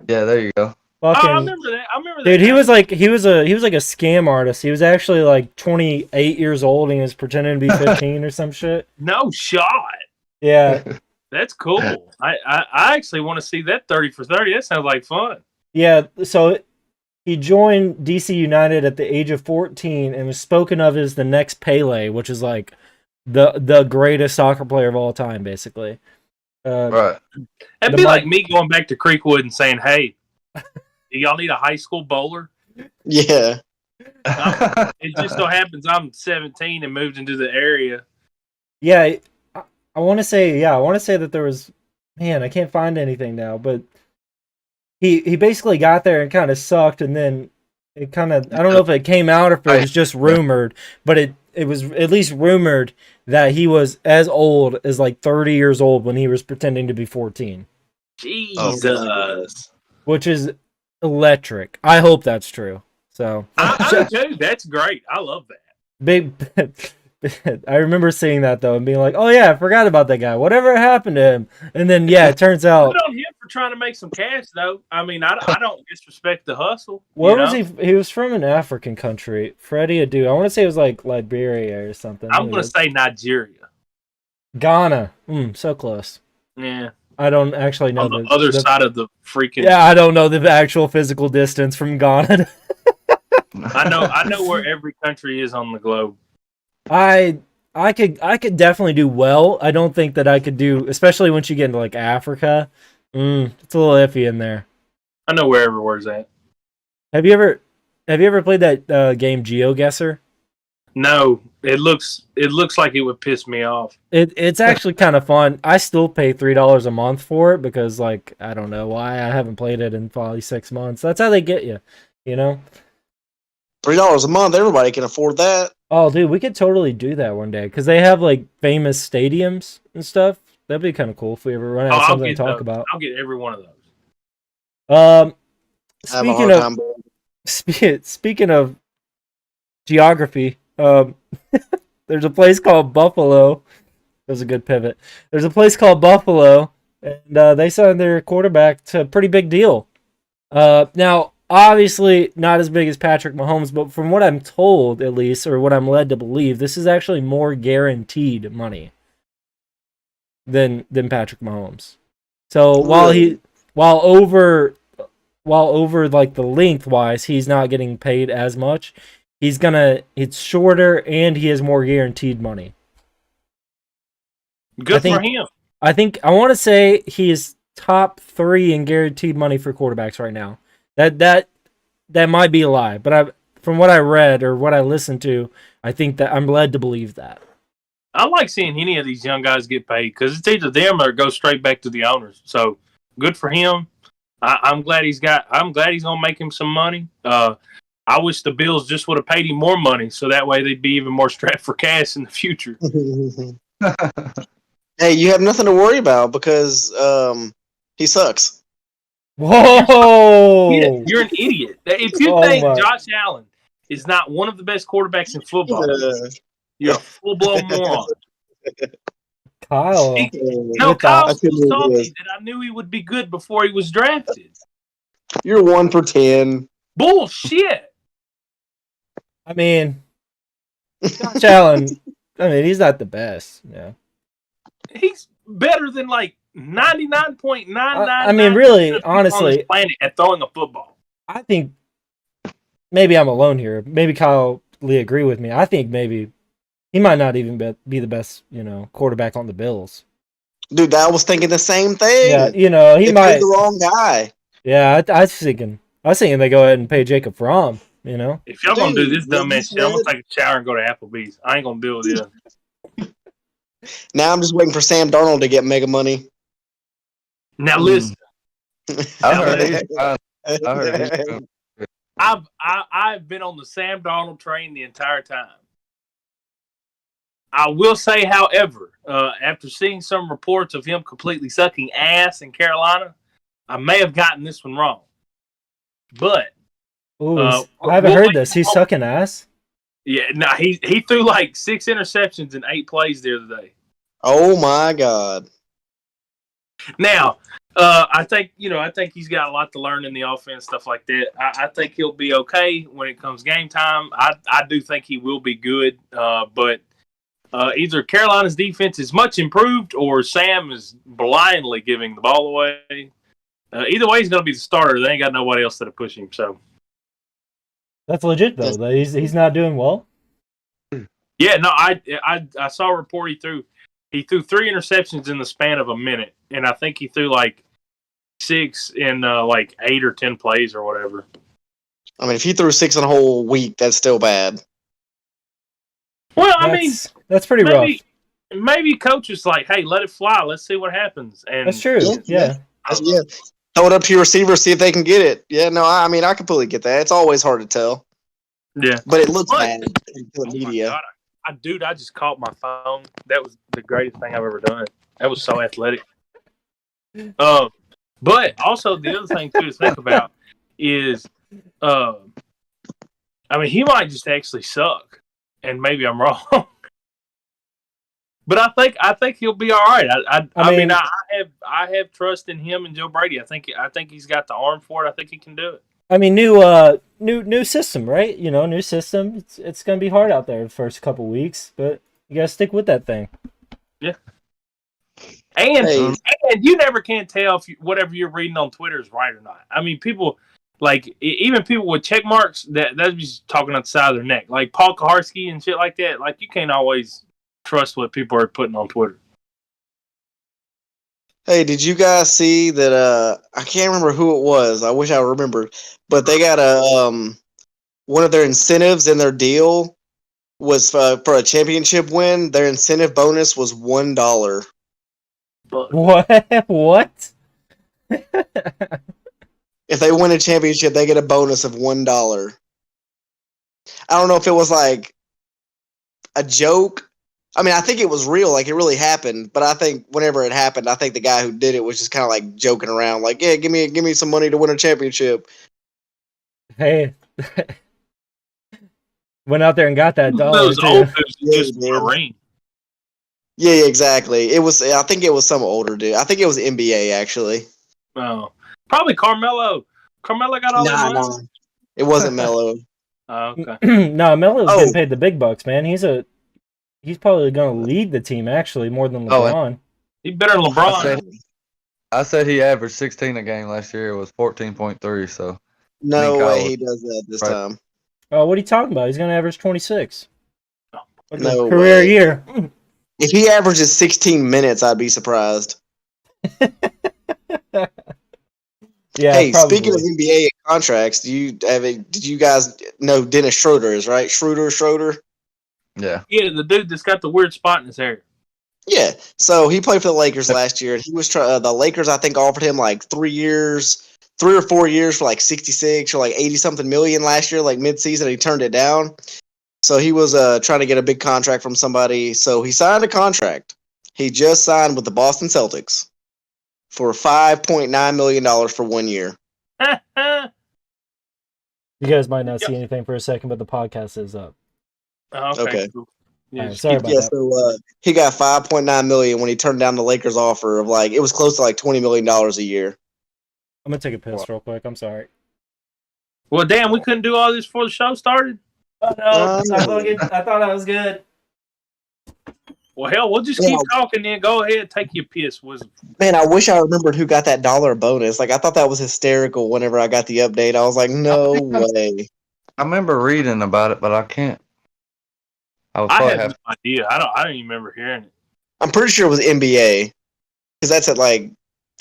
Yeah, there you go. Fucking, I remember that. dude, he was like a scam artist. He was actually like 28 years old and he was pretending to be 15 or some shit. No shot. Yeah. That's cool. I actually want to see that 30 for 30. That sounds like fun. Yeah, so he joined DC United at the age of 14 and was spoken of as the next Pele, which is like the greatest soccer player of all time, basically. Right. That'd be like me going back to Creekwood and saying, "Hey, do y'all need a high school bowler?" Yeah. It just so happens I'm 17 and moved into the area. Yeah, I want to say that there was, man, I can't find anything now, but he basically got there and kind of sucked, and then it kind of, I don't know if it came out or if it was just rumored, but it was at least rumored that he was as old as like 30 years old when he was pretending to be 14. Jesus. Which is electric. I hope that's true. So I do too. That's great. I love that. big I remember seeing that though and being like, oh yeah, I forgot about that guy. Whatever happened to him? And then yeah, it turns out Good on him for trying to make some cash though. I mean, I don't disrespect the hustle. where was he? He was from an African country. Freddie Adu. I want to say it was like Liberia or something. I'm going to say Nigeria. Ghana. So close. Yeah. I don't actually know On the other side of the freaking. Yeah, I don't know the actual physical distance from Ghana. I know where every country is on the globe. I could definitely do well. I don't think that I could do, especially once you get into like Africa. It's a little iffy in there. I know where everywhere's at. Have you ever played that game GeoGuessr? No, it looks like it would piss me off. It's actually kind of fun. I still pay $3 a month for it because like I don't know why I haven't played it in probably 6 months. That's how they get you, you know. $3 a month, everybody can afford that. Oh, dude, we could totally do that one day because they have like famous stadiums and stuff. That'd be kind of cool if we ever run out of something to talk about. I'll get every one of those. Speaking of geography, there's a place called Buffalo. That was a good pivot. There's a place called Buffalo, and they signed their quarterback to a pretty big deal. Now, obviously, not as big as Patrick Mahomes, but from what I'm told, at least, or what I'm led to believe, this is actually more guaranteed money than Patrick Mahomes. So while over like the lengthwise, he's not getting paid as much. It's shorter and he has more guaranteed money. Good for him. I want to say he is top 3 in guaranteed money for quarterbacks right now. That might be a lie, but from what I read or what I listened to, I think that I'm led to believe that. I like seeing any of these young guys get paid because it's either them or it goes straight back to the owners. So good for him. I'm glad he's gonna make him some money. I wish the Bills just would have paid him more money so that way they'd be even more strapped for cash in the future. Hey, you have nothing to worry about because he sucks. Whoa! You're an idiot. If you think Josh Allen is not one of the best quarterbacks in football, you're a full-blown moron. Kyle. Kyle still told me that I knew he would be good before he was drafted. You're 1 for 10. Bullshit. I mean, Josh Allen, he's not the best. Yeah. He's better than like 99.999. I mean, really, honestly, planet at throwing a football. I think maybe I'm alone here. Maybe Kyle Lee agree with me. I think maybe he might not even be the best, quarterback on the Bills. Dude, I was thinking the same thing. Yeah, he They might. paid the wrong guy. Yeah, I was thinking they go ahead and pay Jacob Fromm. If y'all gonna do this Dude, dumbass shit, I'm gonna take a shower and go to Applebee's. I ain't gonna deal with this. Now I'm just waiting for Sam Darnold to get mega money. Now listen, I heard he's fine. I heard he's good. I've been on the Sam Darnold train the entire time. I will say, however, after seeing some reports of him completely sucking ass in Carolina, I may have gotten this one wrong. But Ooh, I haven't heard this. He's sucking ass. yeah, no, he threw like 6 interceptions in 8 plays the other day. Oh my God. Now, I think he's got a lot to learn in the offense, stuff like that. I think he'll be okay when it comes game time. I do think he will be good, but either Carolina's defense is much improved or Sam is blindly giving the ball away. Either way, he's going to be the starter. They ain't got nobody else to push him. So That's legit though. That he's not doing well. yeah, no, I saw a report he threw 3 interceptions in the span of a minute, and I think he threw like 6 in like 8 or 10 plays or whatever. I mean, if he threw 6 in a whole week, that's still bad. Well, I mean, that's pretty rough. Maybe coach is like, hey, let it fly. Let's see what happens. And That's true. Yeah. Yeah. Throw it up to your receiver, see if they can get it. Yeah, no, I mean, I completely get that. It's always hard to tell. Yeah. But it looks But- bad in the Oh media. my God, I just caught my phone. That was the greatest thing I've ever done. That was so athletic. But also the other thing too to think about is, I mean, he might just actually suck, and maybe I'm wrong. But I think he'll be all right. I mean, I have trust in him and Joe Brady. I think he's got the arm for it. I think he can do it. I mean, new system, right? New system. It's gonna be hard out there the first couple weeks, but you gotta stick with that thing. Yeah. And Hey. and you never can tell if whatever you're reading on Twitter is right or not. I mean, people like even people with check marks that's just talking on the side of their neck, like Paul Kaharski and shit like that. Like you can't always trust what people are putting on Twitter. Hey, did you guys see that? I can't remember who it was. I wish I remembered, but they got one of their incentives in their deal was for a championship win. Their incentive bonus was $1. But What? If they win a championship, they get a bonus of $1. I don't know if it was like a joke. I mean, I think it was real, like it really happened. But I think whenever it happened, I think the guy who did it was just kind of like joking around, like, "Yeah, give me some money to win a championship." Hey, went out there and got that dollar those too. old dudes Yeah, just man. a ring. Yeah, exactly. It was. I think it was some older dude. I think it was NBA actually. Oh, probably Carmelo. Carmelo got all that money. No, it wasn't Melo. Oh, okay. No, Melo's Oh. getting paid the big bucks, man. He's probably gonna lead the team actually more than Oh, LeBron. He better than LeBron. I said he averaged 16 a game last year. It was 14.3. So No Kyle way was- he does that this Right. time. Oh, what are you talking about? He's gonna average 26. Like a No career way. year. If he averages 16 minutes, I'd be surprised. Yeah. Hey, probably. speaking of NBA contracts, did you guys know Dennis Schroeder is right? Schroeder. yeah, Yeah, the dude that's got the weird spot in his hair. Yeah. So he played for the Lakers last year, and he was the Lakers. I think offered him like 3 or 4 years for like 66 or like 80 something million last year, like midseason. And he turned it down. So he was trying to get a big contract from somebody. So he signed a contract. He just signed with the Boston Celtics for $5.9 million for 1 year. You guys might not see anything for a second, but the podcast is up. Okay. Cool. Yeah, All right, just sorry keep- about Yeah, that. so he got $5.9 million when he turned down the Lakers offer of like it was close to like $20 million a year. I'm gonna take a piss real quick. I'm sorry. Well, damn, we couldn't do all this before the show started. Oh no, I I thought I was good. Well, hell, we'll just keep talking then. Go ahead, take your piss. Man, I wish I remembered who got that $1 bonus. Like, I thought that was hysterical whenever I got the update. I was like, no way. I remember reading about it, but I can't. I had no idea. I don't even remember hearing it. I'm pretty sure it was NBA. Because that's at, like,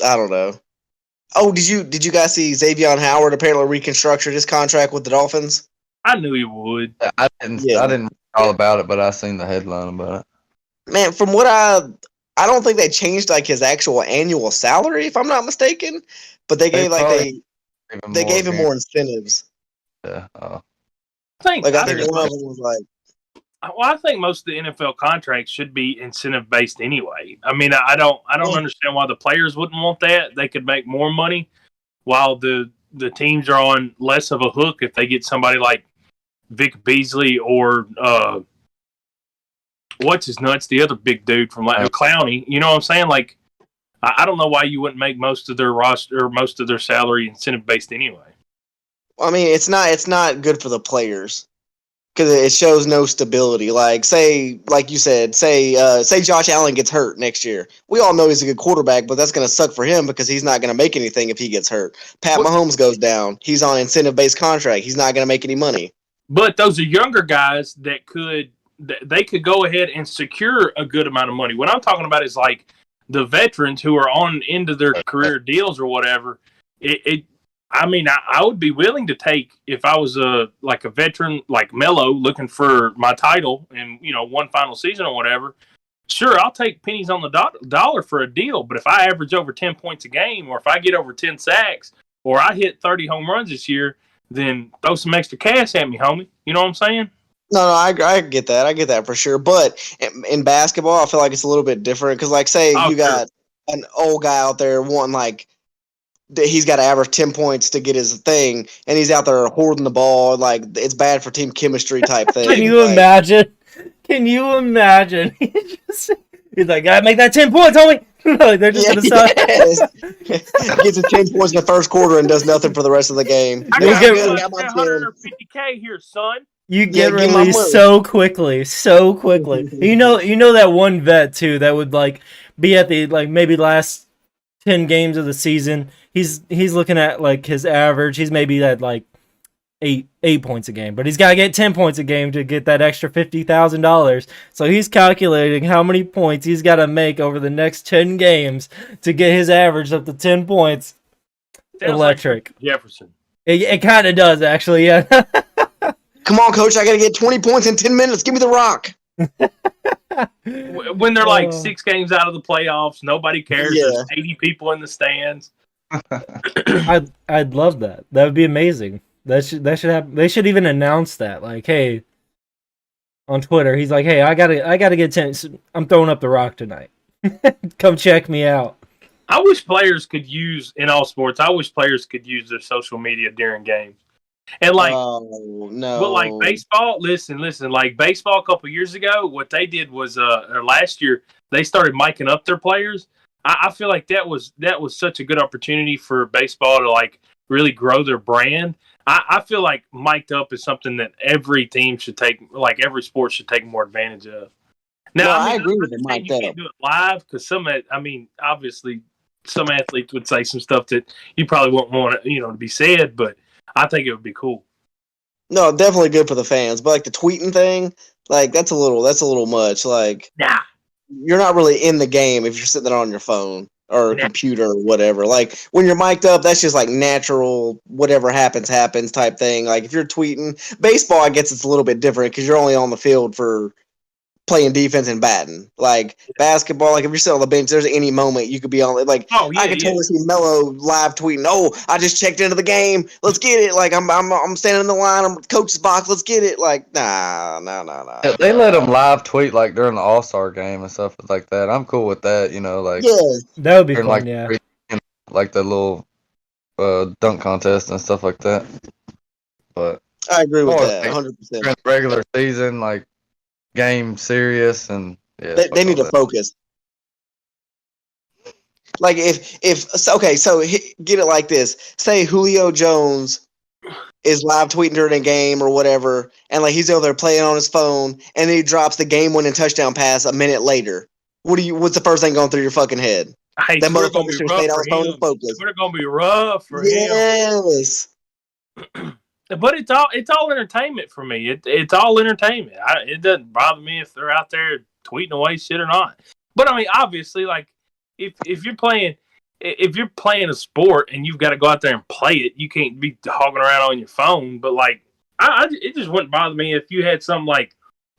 I don't know. Oh, did you guys see Xavier Howard apparently reconstructed his contract with the Dolphins? I knew he would. I didn't read all about it, but I seen the headline about it. Man, from what I don't think they changed like his actual annual salary, if I'm not mistaken. But they gave they gave him more incentives. Yeah. I think one of them was like. Well, I think most of the NFL contracts should be incentive based anyway. I mean, I don't understand why the players wouldn't want that. They could make more money, while the teams are on less of a hook if they get somebody like Vic Beasley or what's his nuts, the other big dude from Clowney. You know what I'm saying? Like, I don't know why you wouldn't make most of their roster or most of their salary incentive based anyway. I mean, it's not good for the players. Because it shows no stability. Like, like you said, say Josh Allen gets hurt next year. We all know he's a good quarterback, but that's going to suck for him because he's not going to make anything if he gets hurt. Pat Mahomes goes down. He's on incentive-based contract. He's not going to make any money. But those are younger guys that could go ahead and secure a good amount of money. What I'm talking about is like the veterans who are on into their career deals or whatever. I mean, I would be willing to take, if I was a veteran like Melo looking for my title and, one final season or whatever, sure, I'll take pennies on the dollar for a deal. But if I average over 10 points a game, or if I get over 10 sacks, or I hit 30 home runs this year, then throw some extra cash at me, homie. You know what I'm saying? No, I get that. I get that for sure. But in basketball, I feel like it's a little bit different. Because, like, say you got an old guy out there wanting, like, he's got to average 10 points to get his thing, and he's out there hoarding the ball. Like, it's bad for team chemistry type thing. Can you imagine? Can you imagine? He's like, gotta make that 10 points, homie. They're just gonna stop. Gets his 10 points in the first quarter and does nothing for the rest of the game. I got 150K here, son. You get released so quickly. You know that one vet too that would like be at the maybe last 10 games of the season. He's looking at like his average. He's maybe at like eight points a game, but he's got to get 10 points a game to get that extra $50,000. So he's calculating how many points he's got to make over the next 10 games to get his average up to 10 points. Sounds electric. Like Jefferson. It kind of does actually, yeah. Come on, coach! I got to get 20 points in 10 minutes. Give me the rock. When they're like 6 games out of the playoffs, nobody cares. Yeah. There's 80 people in the stands. I'd love that. That would be amazing. That should happen. They should even announce that. Like, hey, on Twitter, he's like, hey, I gotta get 10. I'm throwing up the rock tonight. Come check me out. I wish players could use in all sports. I wish players could use their social media during games. And like, no. But like baseball, listen. Like baseball, a couple years ago, what they did was, or last year, they started miking up their players. I feel like that was such a good opportunity for baseball to like really grow their brand. I feel like mic'd up is something that every team should take, like every sport should take more advantage of. Now, I agree with it. You can't do it live because obviously, some athletes would say some stuff that you probably wouldn't want to be said, but I think it would be cool. No, definitely good for the fans, but like the tweeting thing, like that's a little much. Like, you're not really in the game if you're sitting there on your phone or computer or whatever. Like when you're mic'd up, that's just like natural, whatever happens type thing. Like if you're tweeting baseball, I guess it's a little bit different because you're only on the field for playing defense and batting. Like basketball, like if you're sitting on the bench, there's any moment you could be on. Like I could totally see Melo live tweeting, "Oh, I just checked into the game. Let's get it." Like I'm standing in the line. I'm coach's box. Let's get it. Like nah. Yeah, they let them live tweet like during the All-Star game and stuff like that. I'm cool with that. Like that would be fun. Like, yeah, like the little dunk contest and stuff like that. But I agree with that 100%. Regular season, like. Game serious and they need to focus. Like if okay, so get it like this: say Julio Jones is live tweeting during a game or whatever, and like he's over there playing on his phone, and then he drops the game-winning touchdown pass a minute later. What's the first thing going through your fucking head? Hey, That Twitter gonna motherfucker be should have rough stayed on for his phone him. and focused. Twitter gonna be rough for him. Yes. But it's all entertainment for me. It's all entertainment. It doesn't bother me if they're out there tweeting away shit or not. But I mean, obviously, like if you're playing a sport and you've got to go out there and play it, you can't be hogging around on your phone. But like, it just wouldn't bother me if you had something like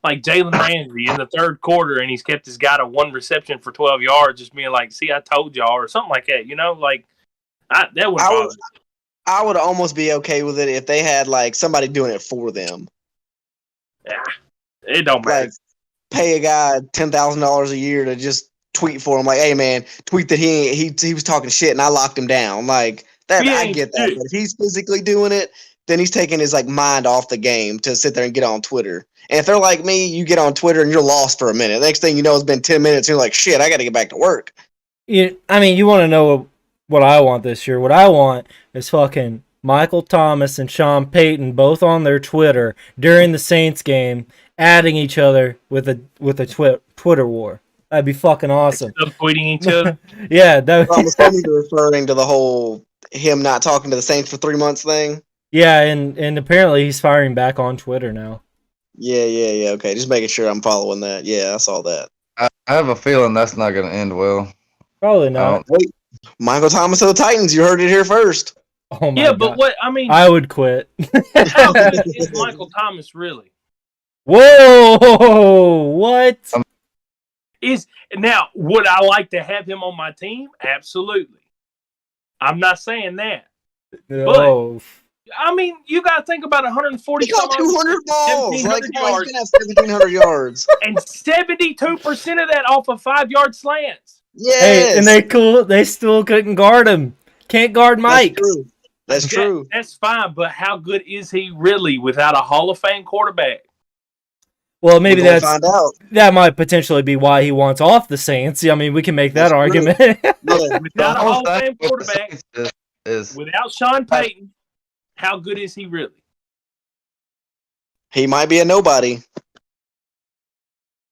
Jalen Ramsey in the third quarter and he's kept his guy to one reception for 12 yards, just being like, "See, I told y'all," or something like that. You know, like that wouldn't bother me. I would almost be okay with it if they had like somebody doing it for them. Yeah, it don't matter. Like, pay a guy $10,000 a year to just tweet for him. Like, hey man, tweet that he was talking shit and I locked him down. Like that, Yeah, I get that. dude. But if he's physically doing it, then he's taking his like mind off the game to sit there and get on Twitter. And if they're like me, you get on Twitter and you're lost for a minute. Next thing you know, it's been 10 minutes. And you're like, shit, I got to get back to work. You want to know what I want this year? What I want is fucking Michael Thomas and Sean Payton both on their Twitter during the Saints game, adding each other with a Twitter war. That'd be fucking awesome. Tweeting each other. Yeah, that. So I'm assuming you're referring to the whole him not talking to the Saints for 3 months thing. Yeah, and apparently he's firing back on Twitter now. Yeah. Okay, just making sure I'm following that. Yeah, I saw that. I have a feeling that's not going to end well. Probably not. Wait, Michael Thomas of the Titans. You heard it here first. Oh my Yeah, God. but what I mean, I would quit. how good is Michael Thomas really? Whoa! What? Now, would I like to have him on my team? Absolutely. I'm not saying that. No. I mean, you got to think about 140 He caught 200 balls. Like, 1,700 come on, yards, he's gonna have 1,700 yards. and 72% of that off of 5-yard slants. Yes. Hey, and they still couldn't guard him. Can't guard Mike. That's true. That's fine, but how good is he really without a Hall of Fame quarterback? Well, maybe We're gonna find out. that might potentially be why he wants off the Saints. I mean, we can make that That's argument. Yeah. Without a whole Hall of thing Fame with the quarterback, Saints is without Sean Payton, how good is he really? He might be a nobody.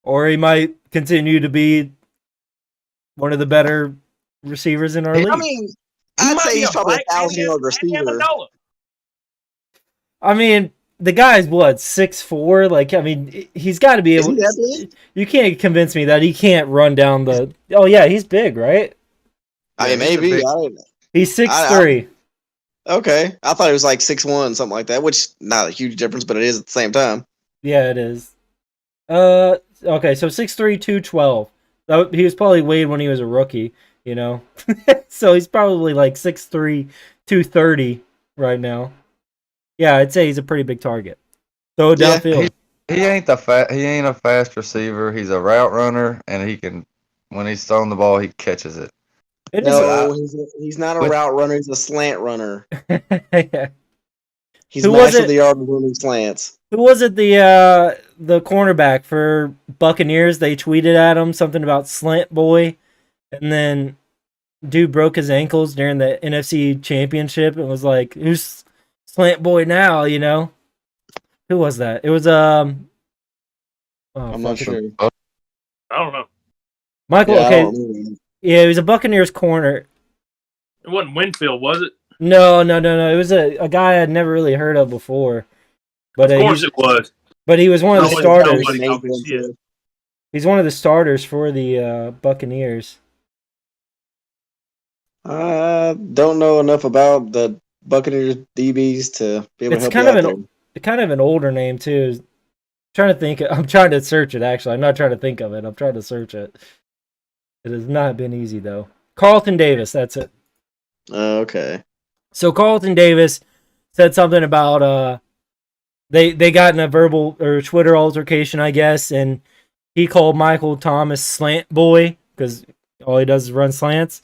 Or he might continue to be one of the better receivers in our league. I mean, I'd might say be he's a probably Black 1,000-yard Amendola. receiver. I mean, the guy's what, 6'4"? Like, I mean, he's got to be Is able. he that big? You can't convince me that he can't run down the. Oh yeah, he's big, right? I mean, Yeah, he's a maybe. big- I don't know. He's 6'3". Okay. I thought it was like 6'1", something like that, which not a huge difference, but it is at the same time. Yeah, it is. Okay, so 6'3", 212. He was probably weighed when he was a rookie, you know. So he's probably like 6'3", 230 right now. Yeah, I'd say he's a pretty big target. Throw it Yeah, downfield. he ain't a fast receiver. He's a route runner, and he can, when he's throwing the ball, he catches it. It is No, he's not a With- route runner. He's a slant runner. yeah. He's Who was master it? of the yard running slants. Who was it? The cornerback for Buccaneers. They tweeted at him something about Slant Boy, and then dude broke his ankles during the NFC Championship. It was like, who's Slant Boy now? You know, who was that? It was oh, I'm not fuck. sure. I don't know. Michael. Yeah, I Okay, don't know. yeah, he was a Buccaneers corner. It wasn't Winfield, was it? No. It was a guy I'd never really heard of before. But Of course it was. but he was one of the Nobody- starters. nobody talking shit. He's one of the starters for the Buccaneers. I don't know enough about the Buccaneers DBs to be able It's to help kind you of out an kind of an older name too. I'm trying to search it actually. I'm not trying to think of it. I'm trying to search it. It has not been easy though. Carlton Davis, that's it. there. Okay. So Carlton Davis said something about they got in a verbal or Twitter altercation, I guess, and he called Michael Thomas Slant Boy because all he does is run slants.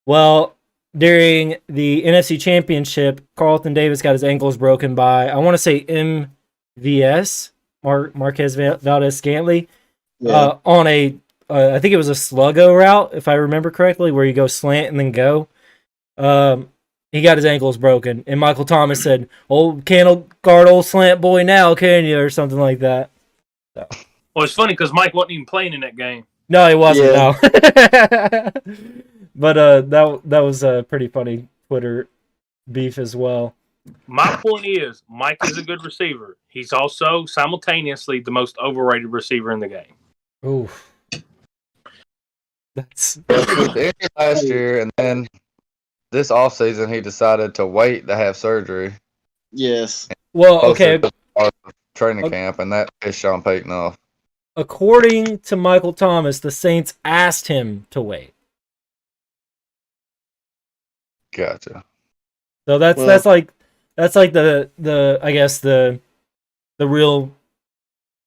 Well, during the NFC Championship, Carlton Davis got his ankles broken by, I want to say MVS, Marquez Valdez-Scantling, Yeah. on a, I think it was a sluggo route, if I remember correctly, where you go slant and then go. he got his ankles broken, and Michael Thomas said, "Oh, can't guard old slant boy now, can you?" or something like that. So. Well, it's funny because Mike wasn't even playing in that game. No, he wasn't. Yeah. No, but that was a pretty funny Twitter beef as well. My point is, Mike is a good receiver. He's also simultaneously the most overrated receiver in the game. Oof. That's With Indy last year, and then this offseason, he decided to wait to have surgery. Yes. well, okay. closer to the start of training camp, and that pissed Sean Payton off. According to Michael Thomas, the Saints asked him to wait. Gotcha. So that's like the I guess the real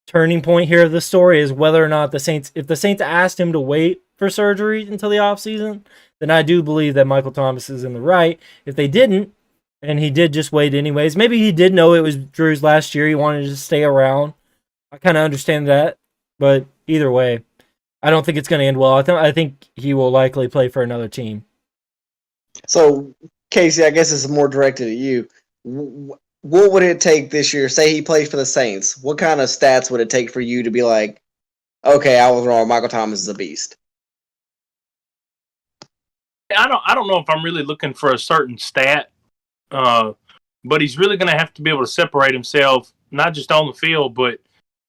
turning point here of the story is whether or not if the Saints asked him to wait for surgery until the offseason, then I do believe that Michael Thomas is in the right. If they didn't, and he did just wait anyways, maybe he did know it was Drew's last year, he wanted to stay around. I kind of understand that, but either way, I don't think it's going to end well. I think he will likely play for another team. So, Casey, I guess this is more directed at you. What would it take this year? Say he plays for the Saints. What kind of stats would it take for you to be like, okay, I was wrong. Michael Thomas is a beast. I don't know if I'm really looking for a certain stat, but he's really going to have to be able to separate himself, not just on the field, but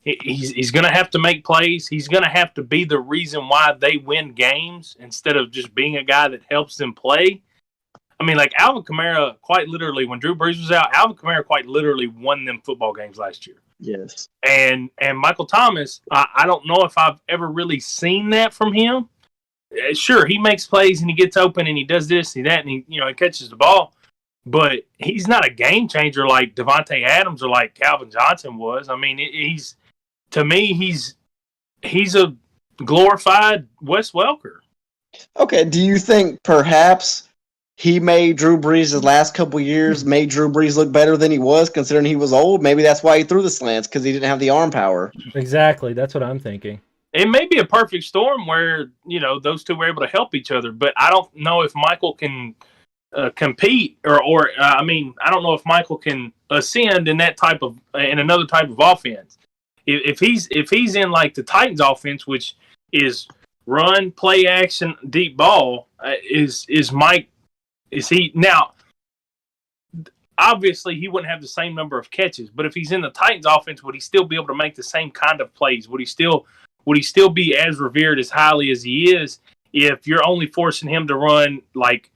he's going to have to make plays. He's going to have to be the reason why they win games instead of just being a guy that helps them play. I mean, like Alvin Kamara, quite literally, when Drew Brees was out, Alvin Kamara quite literally won them football games last year. Yes. And Michael Thomas, I don't know if I've ever really seen that from him. Sure, he makes plays and he gets open and he does this and that and he catches the ball, but he's not a game changer like Devontae Adams or like Calvin Johnson was. I mean, he's a glorified Wes Welker. Okay. Do you think perhaps he made Drew Brees' last couple years made Drew Brees look better than he was, considering he was old? Maybe that's why he threw the slants, because he didn't have the arm power. Exactly, that's what I'm thinking. It may be a perfect storm where, those two were able to help each other, but I don't know if Michael can compete or I don't know if Michael can ascend in another type of offense. If he's in like the Titans offense, which is run, play action, deep ball, is he now? Obviously, he wouldn't have the same number of catches, but if he's in the Titans offense, would he still be able to make the same kind of plays? Would he still be as revered as highly as he is if you're only forcing him to run like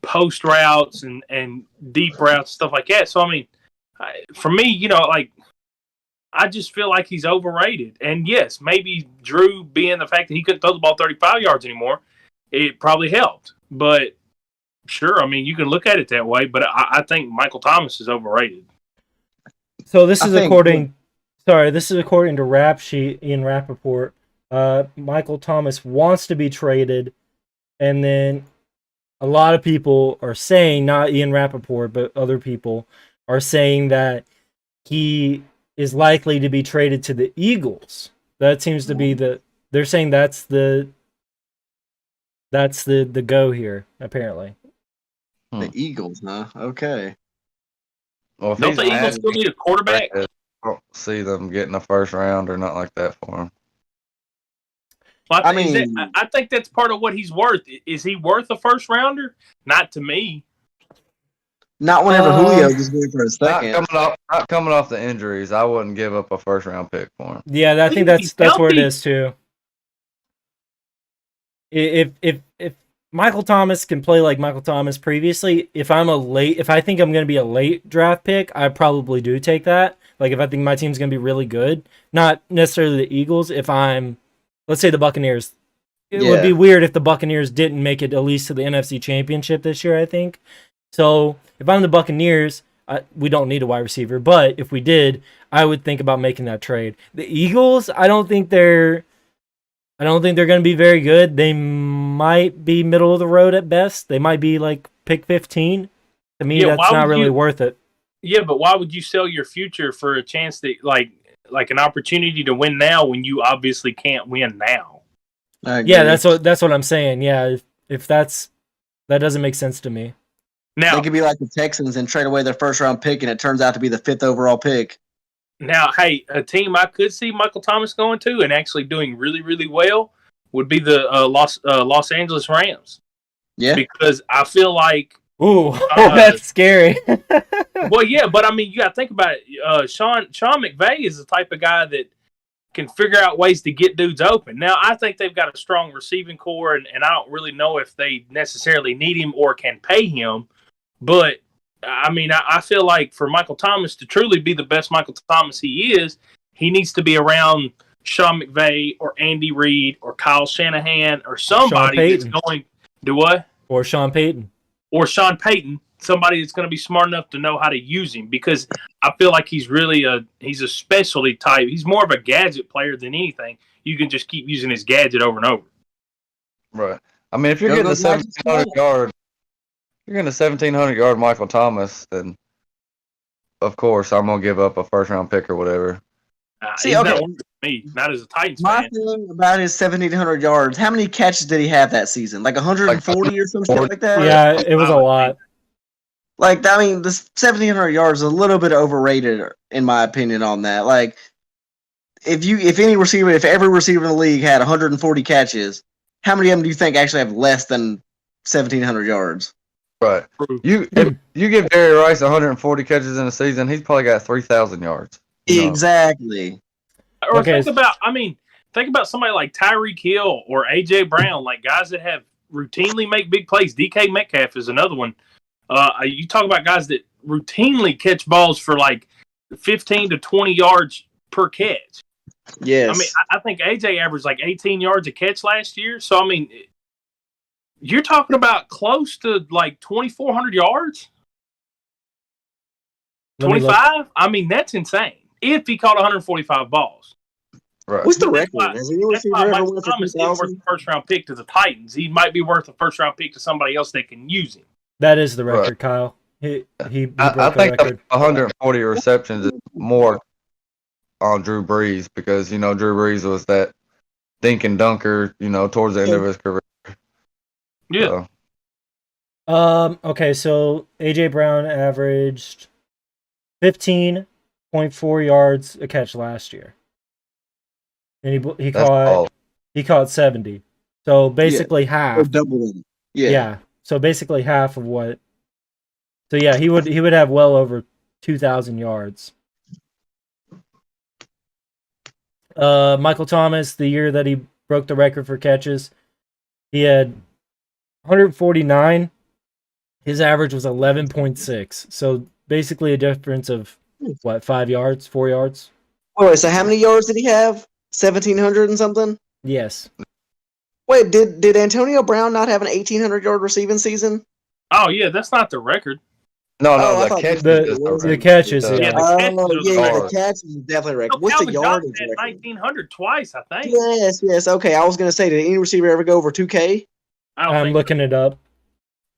post routes and deep routes, stuff like that? So, I mean, for me, I just feel like he's overrated. And yes, maybe Drew being the fact that he couldn't throw the ball 35 yards anymore, it probably helped. But sure, I mean, you can look at it that way, but I think Michael Thomas is overrated. So this is according to Rap Sheet, Ian Rappaport. Michael Thomas wants to be traded, and then a lot of people are saying, not Ian Rappaport, but other people are saying that he is likely to be traded to the Eagles. That seems to be they're saying that's the go here, apparently. The Eagles, huh? Okay. Well, if Don't he's the Eagles mad, still need a quarterback? I don't see them getting a first round or not like that for him. Well, I mean- I think that's part of what he's worth. Is he worth a first rounder? Not to me. Not whenever Julio just went for a second. Not coming off the injuries, I wouldn't give up a first round pick for him. Yeah, I think He's that's where it healthy. is too. If Michael Thomas can play like Michael Thomas previously, if I think I'm going to be a late draft pick, I probably do take that. Like if I think my team's going to be really good, not necessarily the Eagles. If I'm, let's say the Buccaneers, it would be weird if the Buccaneers didn't make it at least to the NFC Championship this year, I think. So if I'm the Buccaneers, we don't need a wide receiver, but if we did, I would think about making that trade. The Eagles, I don't think they're going to be very good. They might be middle of the road at best. They might be like pick 15. To me, that's not really worth it. Yeah, but why would you sell your future for a chance that like an opportunity to win now when you obviously can't win now? Yeah, that's what I'm saying. Yeah, if that doesn't make sense to me. Now, They could be like the Texans and trade away their first round pick, and it turns out to be the 5th overall pick. Now, hey, a team I could see Michael Thomas going to and actually doing really, really well would be the Los Angeles Rams. Yeah. Because I feel like, Ooh, that's scary. well, yeah, but I mean, you got to think about it. Sean McVay is the type of guy that can figure out ways to get dudes open. Now, I think they've got a strong receiving core, and I don't really know if they necessarily need him or can pay him. But, I mean, I feel like for Michael Thomas to truly be the best Michael Thomas he is, he needs to be around Sean McVay or Andy Reid or Kyle Shanahan or somebody that's going – do what? Or Sean Payton. Or Sean Payton, somebody that's going to be smart enough to know how to use him, because I feel like he's really he's a specialty type. He's more of a gadget player than anything. You can just keep using his gadget over and over. Right. I mean, if you're getting a 1,700-yard Michael Thomas, then of course I'm gonna give up a first-round pick or whatever. See, He's okay. not one for me, not as a Titans My fan. thing about his 1,700 yards, how many catches did he have that season? Like 140 or some shit like that? Yeah, it was a lot. Like, I mean, the 1,700 yards is a little bit overrated, in my opinion, on that. Like, if every receiver in the league had 140 catches, how many of them do you think actually have less than 1,700 yards? Right. If you give Jerry Rice 140 catches in a season, he's probably got 3,000 yards. You know? Exactly. Or Okay. think about somebody like Tyreek Hill or A.J. Brown, like guys that have routinely make big plays. DK Metcalf is another one. You talk about guys that routinely catch balls for like 15 to 20 yards per catch. Yes. I mean, I think AJ averaged like 18 yards a catch last year. So, I mean, you're talking about close to like 2,400 yards? Let me look. 25? I mean, that's insane. If he caught 145 balls. Right. What's the That's record? why- Has any That's receiver why ever Michael won for Thomas is worth 2,000? a first-round pick to the Titans. He might be worth a first-round pick to somebody else that can use him. That is the record, Right. Kyle. He broke I the think the record. 140 receptions is more on Drew Brees because, you know, Drew Brees was that dink and dunker, you know, towards the end of his career. Yeah. So, Okay, so AJ Brown averaged 15.4 yards a catch last year. And he that's all. caught 70. So basically Or half. double it. Yeah. So basically half of what. So yeah, he would have well over 2,000 yards. Michael Thomas, the year that he broke the record for catches, he had 149. His average was 11.6. So basically a difference of what, 5 yards, 4 yards? Oh, wait, so how many yards did he have? 1,700 and something? Yes. Wait, did Antonio Brown not have an 1,800-yard receiving season? Oh, yeah, that's not the record. No, Oh, I the thought catches. the- is the record. catches, The- yeah. the catches Oh, are yeah, the the catch is definitely a record. No, What's the Calvin yardage Johnson had record? 1,900 twice, I think. Yes. Okay, I was going to say, did any receiver ever go over 2K? I don't I'm think looking it up.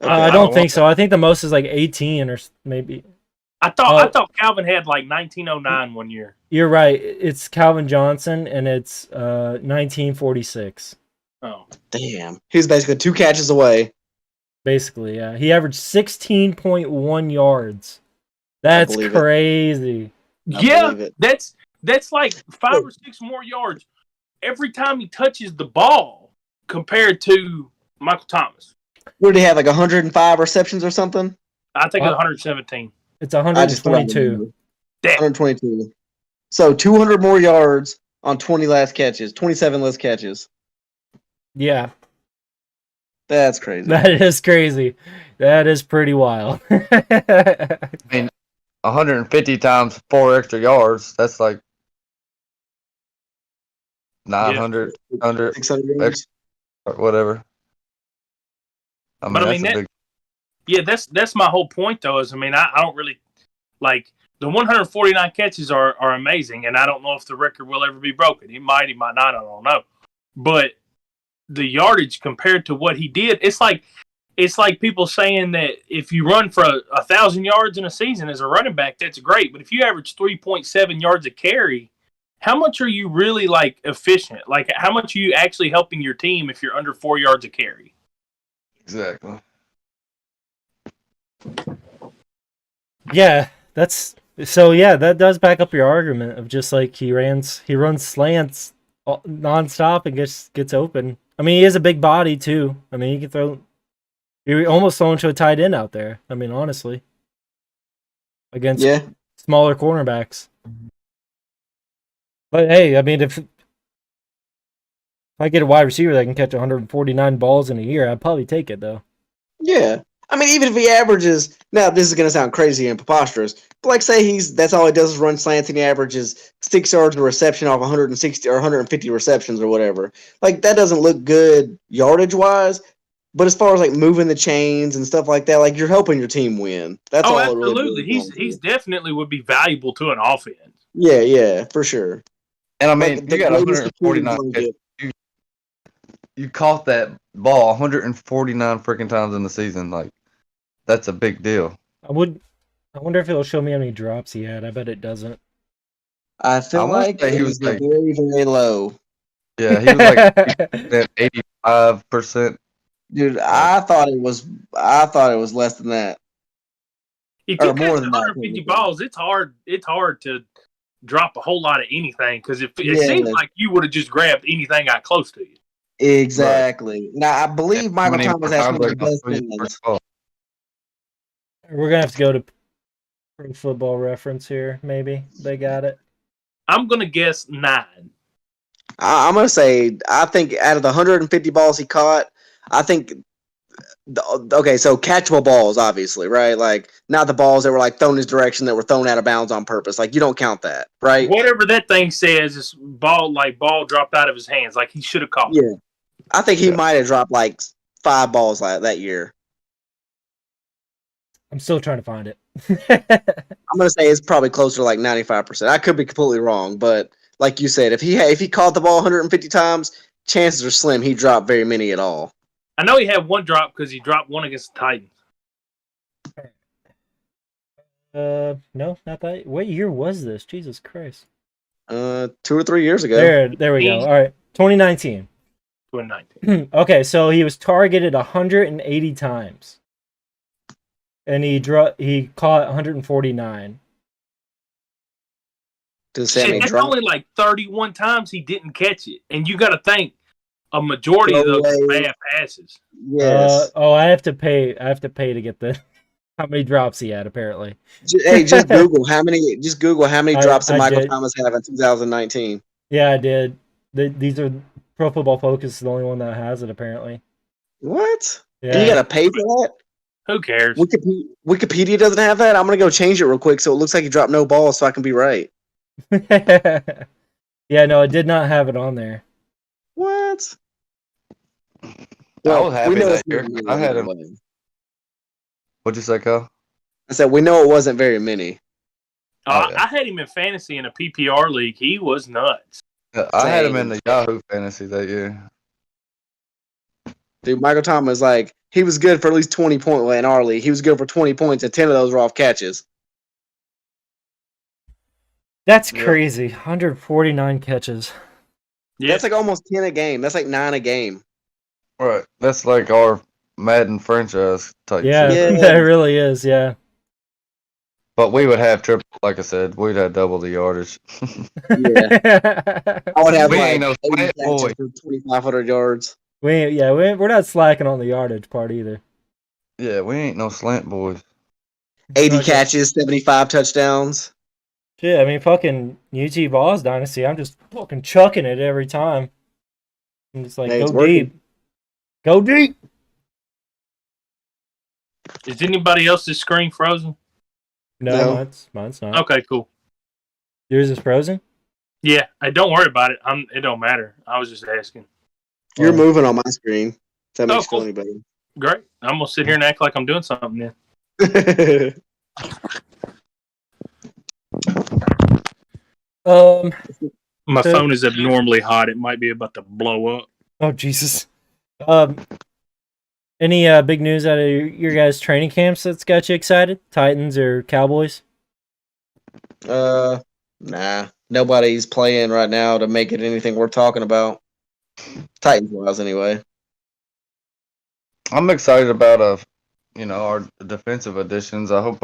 Okay, I I don't don't think so. I think the most is like 18 or maybe. I thought Calvin had like 1909 one year. You're right. It's Calvin Johnson, and it's 1946. Oh, Damn. He was basically 2 catches away. Basically, yeah. He averaged 16.1 yards. That's believe it. crazy. I yeah, believe it. that's like 5 or 6 more yards every time he touches the ball compared to Michael Thomas. What did he have, like 105 receptions or something? I think it's 117. It's I just threw out the 122. number. Damn. 122. So 200 more yards on 20 less catches, 27 less catches. Yeah, That's crazy. that is crazy. That is pretty wild. 150 times 4 extra yards. That's like 900, 100, 600 yards. or whatever. I mean, But I that's mean, a big. Yeah, that's my whole point though. Is I don't really like the 149 catches are amazing, and I don't know if the record will ever be broken. He might not. I don't know. But the yardage compared to what he did, it's like people saying that if you run for 1,000 yards in a season as a running back, that's great. But if you average 3.7 yards a carry, how much are you really like efficient? Like how much are you actually helping your team if you're under 4 yards a carry? Exactly. Yeah, that's so. Yeah, that does back up your argument of just like he runs slants nonstop and gets open. I mean, he has a big body too. I mean, he can throw. You're almost throwing to a tight end out there. I mean, honestly, against Yeah. smaller cornerbacks. But hey, I mean, if I get a wide receiver that can catch 149 balls in a year, I'd probably take it though. Yeah. I mean, even if he averages, now this is going to sound crazy and preposterous, but like say that's all he does is run slants and he averages 6 yards a reception off 160 or 150 receptions or whatever. Like that doesn't look good yardage wise, but as far as like moving the chains and stuff like that, like you're helping your team win. That's all it really absolutely. boils down to. He's definitely would be valuable to an offense. Yeah, for sure. And I mean, Like, you got the greatest 149 security catches. You caught that ball 149 freaking times in the season. Like, that's a big deal. I wonder if it'll show me how many drops he had. I bet it doesn't. I feel I wanna like say he it was was like- very, very low. Yeah, he was like at 85%. Dude, I thought it was less than that. If Or you more catch than that, 150 technically. balls, it's hard to drop a whole lot of anything because it Yeah. seems like you would have just grabbed anything got close to you. Exactly. Now I believe Michael How many Thomas has times one of they the best throw you the hands. first ball? We're gonna have to go to Pro Football Reference here. Maybe they got it. I'm gonna guess 9. I'm gonna say I think out of the 150 balls he caught, I think. Okay, so catchable balls, obviously, right? Like not the balls that were like thrown his direction that were thrown out of bounds on purpose. Like you don't count that, right? Whatever that thing says is ball dropped out of his hands, like he should have caught. Yeah, I think he might have dropped like 5 balls like that year. I'm still trying to find it. I'm gonna say it's probably closer to like 95%. I could be completely wrong, but like you said, if he caught the ball 150 times, chances are slim he dropped very many at all. I know he had one drop because he dropped one against the Titans. No, not that. What year was this? Jesus Christ. 2 or 3 years ago. There we go. All right, 2019. 2019. Okay, so he was targeted 180 times, and he caught 149. Does Sammy Shit, that's drop? only like 31 times he didn't catch it, and you got to think a majority of No those are way. bad passes. Yes. I have to pay. I have to pay to get the how many drops he had. Apparently, Hey, just Google how many. Just Google how many drops did I Michael did. Thomas have in 2019. yeah, I did. These are Pro Football Focus is the only one that has it. Apparently, What? yeah. You gotta pay for that? Who cares? Wikipedia doesn't have that. I'm gonna go change it real quick so it looks like he dropped no balls, so I can be right. Yeah, no, it did not have it on there. What? I was happy we know that it's not year. many I had him. anyway. What'd you say, Kyle? I said we know it wasn't very many. Oh, yeah. I had him in fantasy in a PPR league. He was nuts. Yeah, I had him Same. in the Yahoo Fantasy that year. Dude, Michael Thomas, like, he was good for at least 20 points. Well, in our league, he was good for 20 points, and 10 of those were off catches. That's Yeah. crazy. 149 catches. Yeah, That's like almost 10 a game. That's like 9 a game. Right. That's like our Madden franchise type Yeah, shit. Yeah. that really is. Yeah. But we would have triple, like I said, we'd have double the yardage. Yeah. I would have We like ain't no 80 slant catches boy. for 2,500 yards. we're not slacking on the yardage part either. Yeah, we ain't no slant boys. 80 Okay. catches, 75 touchdowns. Shit, I mean, fucking UT Vols Dynasty, I'm just fucking chucking it every time. I'm just like, Hey, it's go working. deep. Go deep. is anybody else's screen frozen? No, No. mine's not. Okay, cool. Yours is frozen? Yeah, hey, don't worry about it. It don't matter. I was just asking. You're Oh. moving on my screen. If that makes cool. you feel any Great. I'm gonna sit here and act like I'm doing something then. better. My So- phone is abnormally hot. It might be about to blow up. Oh, Jesus. Any big news out of your guys' training camps that's got you excited? Titans or Cowboys? Nah. Nobody's playing right now to make it anything worth talking about. Titans wise, anyway. I'm excited about our defensive additions. I hope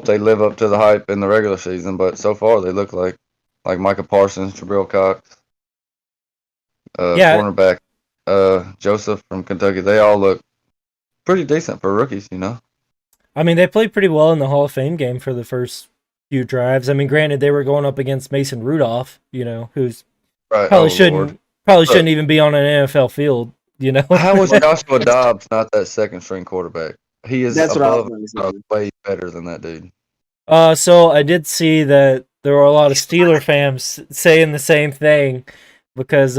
they live up to the hype in the regular season. But so far, they look like Micah Parsons, Jabril Cox, Yeah. cornerback, Joseph from Kentucky. They all look pretty decent for rookies. I mean, they played pretty well in the Hall of Fame game for the first few drives. I mean, granted, they were going up against Mason Rudolph, who's Right? probably Oh shouldn't Lord, probably shouldn't even be on an NFL field. how was Joshua Dobbs not that second string quarterback? He is That's what I was above going to say. way better than that dude. So I did see that there were a lot of Steeler fans saying the same thing because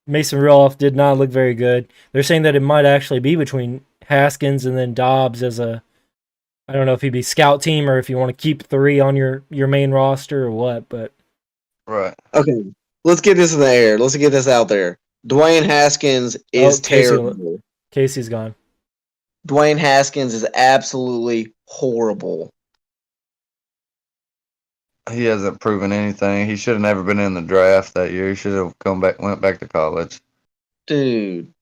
Mason Rudolph did not look very good. They're saying that it might actually be between Haskins and then Dobbs as I don't know if he'd be scout team or if you want to keep 3 on your main roster or what, but Right. Okay, let's get this in the air. Let's get this out there. Dwayne Haskins is terrible. Casey's gone. Dwayne Haskins is absolutely horrible. He hasn't proven anything. He should have never been in the draft that year. He should have went back to college. Dude.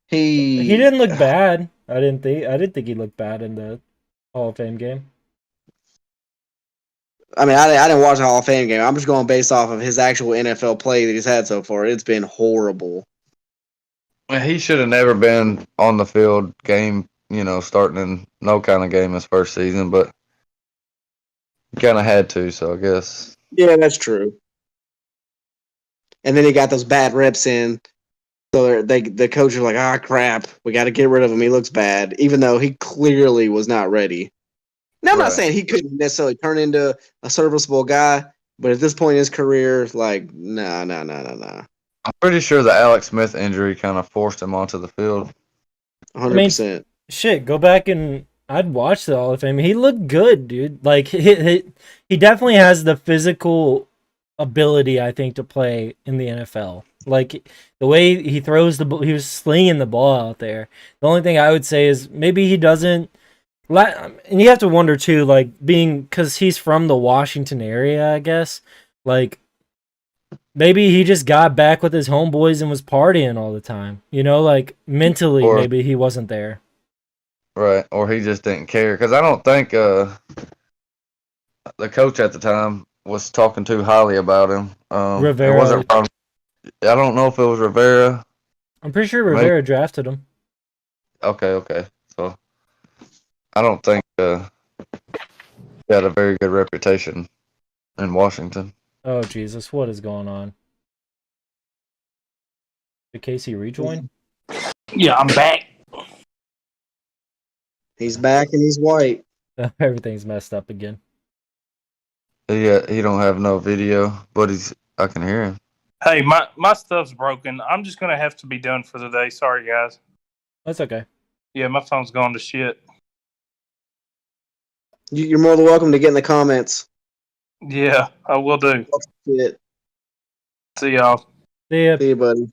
He didn't look bad. I didn't think he looked bad in the Hall of Fame game. I mean, I didn't watch the Hall of Fame game. I'm just going based off of his actual NFL play that he's had so far. It's been horrible. He should have never been on the field game, starting in no kind of game his first season, but he kind of had to, so I guess. Yeah, that's true. And then he got those bad reps in. So the coach was like, "Ah, crap, we got to get rid of him. He looks bad," even though he clearly was not ready. Now, I'm not saying he couldn't necessarily turn into a serviceable guy, but at this point in his career, like, nah. I'm pretty sure the Alex Smith injury kind of forced him onto the field. 100%. Shit, go back and I'd watch the Hall of Fame. He looked good, dude. Like he definitely has the physical ability, I think, to play in the NFL. Like the way he throws the ball, he was slinging the ball out there. The only thing I would say is maybe he doesn't. And you have to wonder too, like because he's from the Washington area, I guess. Like maybe he just got back with his homeboys and was partying all the time. Like mentally, maybe he wasn't there. Right, or he just didn't care. Because I don't think the coach at the time was talking too highly about him. Rivera. It wasn't. I don't know if it was Rivera. I'm pretty sure Rivera drafted him. Okay. So I don't think he had a very good reputation in Washington. Oh Jesus, what is going on? Did Casey rejoin? Yeah, I'm back. He's back and he's white. Everything's messed up again. Yeah, he don't have no video, but I can hear him. Hey, my stuff's broken. I'm just gonna have to be done for the day. Sorry, guys. That's okay. Yeah, my phone's gone to shit. You're more than welcome to get in the comments. Yeah, I will do. Shit. See y'all. See ya. See you, buddy.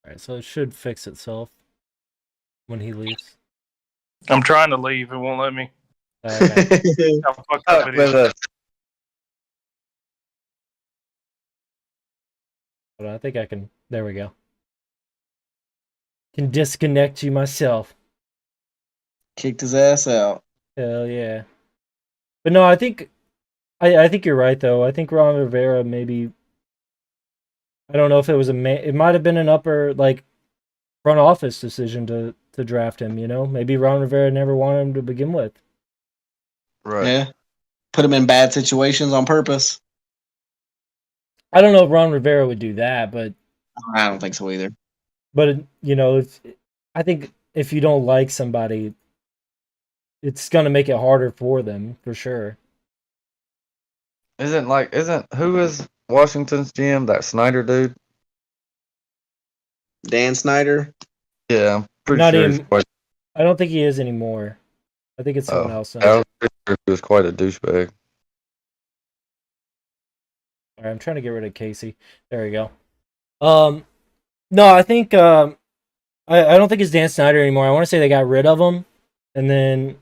Alright, so it should fix itself when he leaves. I'm trying to leave. It won't let me. Okay. How fucked up it is. Hold on, I think I can. There we go. Can disconnect you myself. Kicked his ass out. Hell yeah. But no, I think you're right though. I think Ron Rivera maybe. I don't know if it was it might have been an upper front office decision to draft him. Maybe Ron Rivera never wanted him to begin with. Right. Yeah. Put him in bad situations on purpose. I don't know if Ron Rivera would do that, but I don't think so either. But I think if you don't like somebody, it's gonna make it harder for them for sure. Who is Washington's GM? That Snyder dude? Dan Snyder? Yeah, I'm pretty Not sure. even. I don't think he is anymore. I think it's someone else now. I was pretty sure he was quite a douchebag. All right, I'm trying to get rid of Casey. There we go. No, I think I don't think it's Dan Snyder anymore. I want to say they got rid of him, and then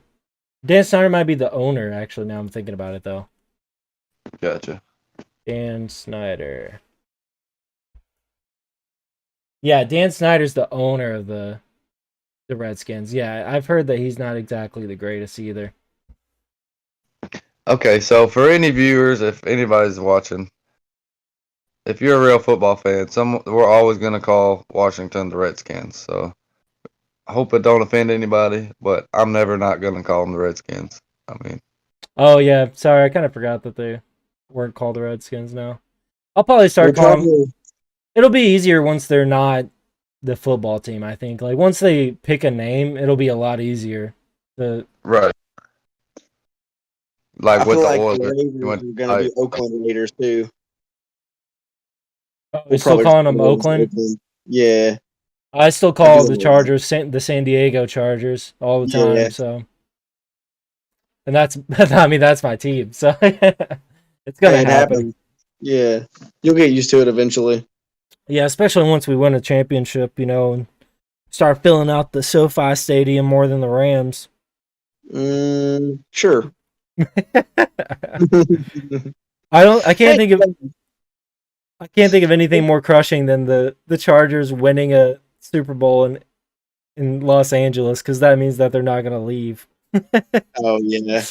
Dan Snyder might be the owner. Actually, now I'm thinking about it though. Gotcha. Dan Snyder. Yeah, Dan Snyder's the owner of the Redskins. Yeah, I've heard that he's not exactly the greatest either. Okay, so for any viewers, if anybody's watching, if you're a real football fan, we're always gonna call Washington the Redskins. So I hope it don't offend anybody, but I'm never not gonna call them the Redskins. I mean, Oh yeah, sorry, I kind of forgot that they weren't called the Redskins now. I'll probably start We'll calling. probably- It'll be easier once they're not the football team. I think like once they pick a name, it'll be a lot easier. The right. Like I with feel the like Oilers, the Raiders you went are going to be like, Oakland Raiders too. we're still probably calling them just call Oakland. Yeah, I still I call feel the like- Chargers the San Diego Chargers all the time. Yeah. So, and that's I mean that's my team. So it's gonna it happen. happens. Yeah, you'll get used to it eventually. Yeah, especially once we win a championship, and start filling out the SoFi Stadium more than the Rams. Sure. I can't think of anything more crushing than the Chargers winning a Super Bowl in Los Angeles, because that means that they're not going to leave. Oh yeah.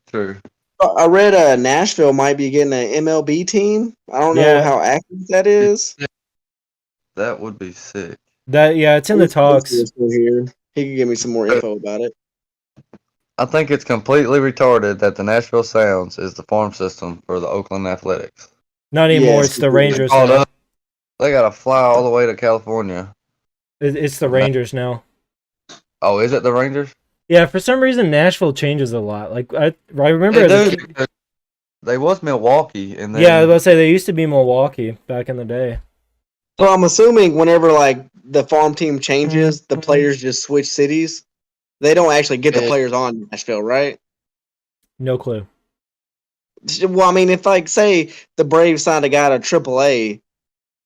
true. I read Nashville might be getting an MLB team. I don't know Yeah. how active that is. That would be sick. It's in the talks. Still here. He can give me some more info about it. I think it's completely retarded that the Nashville Sounds is the farm system for the Oakland Athletics. Not anymore. Yes, It's the it's Rangers Called now. up, they gotta fly all the way to California. It's the Rangers now. Oh, is it the Rangers? Yeah, for some reason Nashville changes a lot. Like I remember. They as a do, kid- because they was Milwaukee, and then yeah, I was about to say they used to be Milwaukee back in the day. So I'm assuming whenever like the farm team changes, the players just switch cities. They don't actually get the Yeah. players on Nashville, right? No clue. Well, I mean, if like say the Braves signed a guy to AAA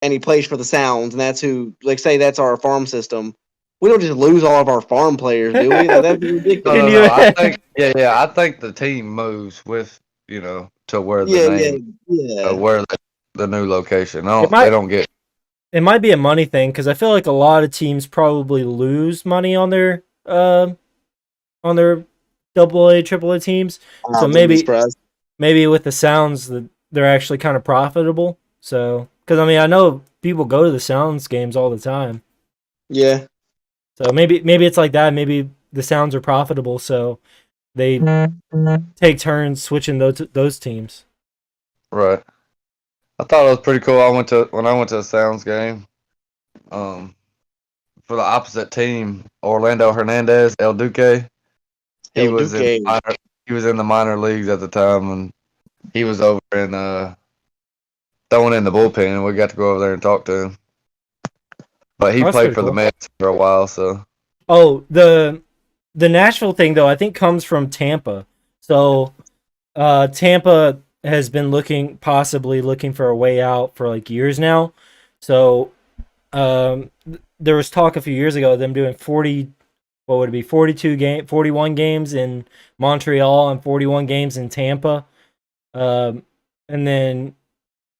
and he plays for the Sounds, and that's who, like, say that's our farm system. We don't just lose all of our farm players, do we? Like, that'd be No, ridiculous. Can no, you- no, I think I think the team moves with to where the name yeah. where the new location. It might- They don't get It might be a money thing because I feel like a lot of teams probably lose money on their double A, triple A teams. I So wouldn't maybe- be surprised. Maybe with the Sounds that they're actually kind of profitable. So, because I mean, I know people go to the Sounds games all the time. Yeah. So maybe it's like that. Maybe the Sounds are profitable, so they take turns switching those teams. right. I thought it was pretty cool. When I went to a Sounds game, for the opposite team, Orlando Hernandez, El Duque. He El was Duque. he was in the minor leagues at the time, and he was over in throwing in the bullpen, and we got to go over there and talk to him. But he That's played pretty for the cool. Mets for a while, so Oh, the Nashville thing though, I think comes from Tampa. So, Tampa has been possibly looking for a way out for like years now. So, there was talk a few years ago of them doing 41 games in Montreal and 41 games in Tampa. And then,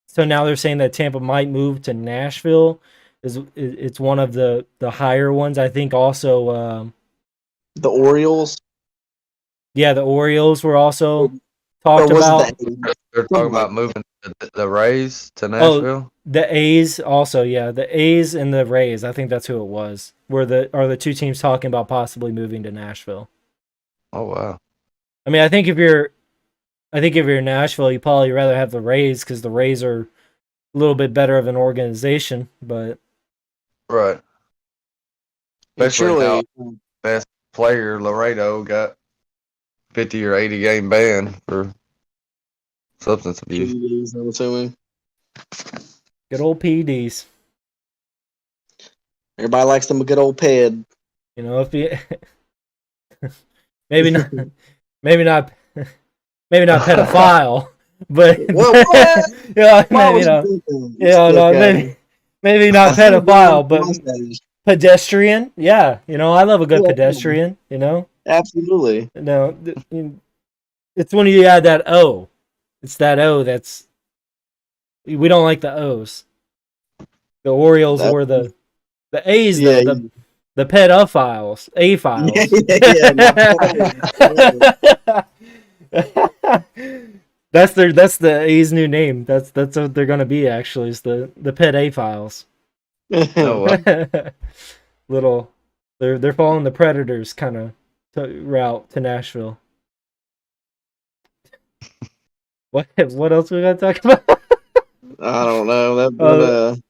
so now they're saying that Tampa might move to Nashville. It's one of the higher ones. I think also, The Orioles. yeah, the Orioles were also talked Or was about. it the they're talking Something about like moving the Rays to Nashville. The A's also, yeah, the A's and the Rays. I think that's who it was. Are the two teams talking about possibly moving to Nashville? Oh wow! I mean, I think if you're in Nashville, you probably rather have the Rays because the Rays are a little bit better of an organization. But Right. And Especially now, surely, best player Laredo got 50 or 80 game ban for substance abuse. PEDs, I'm assuming. good old PEDs. Everybody likes them a good old ped. You know, if you maybe not, maybe not pedophile, but What? yeah, Why maybe was not. you thinking? Yeah, no, Okay. maybe not pedophile, but Mustache. pedestrian. Yeah, I love a good Yeah. pedestrian. Absolutely. It's when you add that O. It's that O that's we don't like the O's. The Orioles That- or the A's, Yeah, though, the pedophiles, A-files. That's the A's new name. That's what they're gonna be actually. Is the pet A-files. Oh, well. Little, they're following the Predators kind of route to Nashville. What else we gotta talk about I don't know. That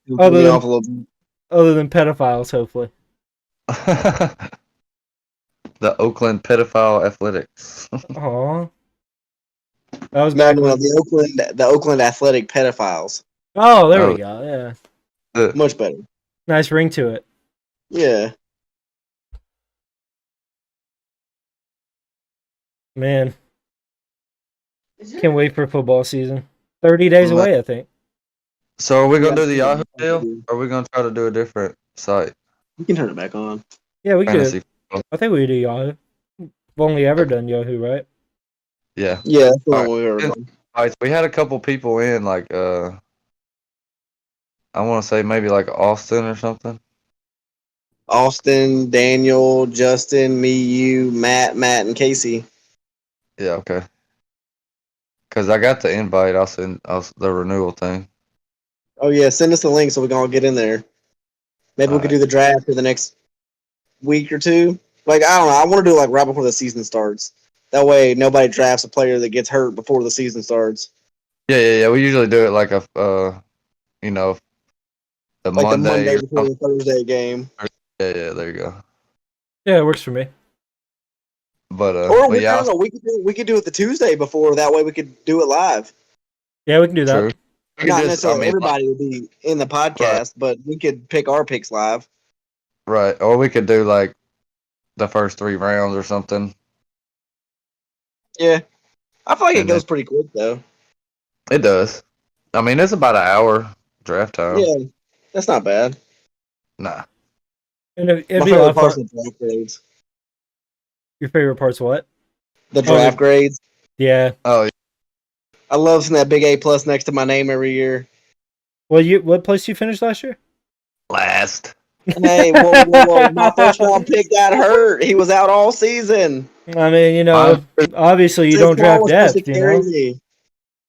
threw other me than- off a little bit. other than pedophiles? Hopefully. The Oakland Pedophile Athletics. Aw. That was No, back no, when. the Oakland Athletic Pedophiles. Oh, there Oh. we go. Yeah, Much better. nice ring to it. Yeah. Man, can't wait for football season. 30 days away, I think. So are we gonna Yeah. do the Yahoo deal, or are we gonna try to do a different site? You can turn it back on. Yeah, we could. Fantasy. I think we could do Yahoo. We've only ever done Yahoo, right? Yeah. Yeah, that's the All one we were right. on. All right. So we had a couple people in, like I want to say maybe like Austin or something. Austin, Daniel, Justin, me, you, Matt, and Casey. Yeah. Okay. Because I got the invite. I'll send the renewal thing. Oh yeah, send us the link so we can all get in there. Maybe we could do the draft for the next week or two. Like I don't know, I want to do it like right before the season starts. That way nobody drafts a player that gets hurt before the season starts. Yeah. We usually do it like a you know, the Like Monday. the Monday or before something. the Thursday game. Yeah. There you go. Yeah, it works for me. But Or but we, I yeah, don't know, we could do it the Tuesday before. That way we could do it live. Yeah, we can do that. true. We could Not just- necessarily I mean, everybody would be in the podcast, but we could pick our picks live. right. Or we could do like the first 3 rounds or something. Yeah. I feel like it And goes pretty quick though. It does. I mean, it's about an hour draft time. Yeah. That's not bad. Nah. And it'd My be a lot favorite of fun. part's the draft grades. Your favorite part's what? The draft grades. Yeah. Oh, yeah. I love seeing that big A plus next to my name every year. Well, what place you finished last year? Last. Hey, whoa. My first round pick got hurt. He was out all season. I mean, you know, obviously you don't Saquon draft was supposed depth, to you carry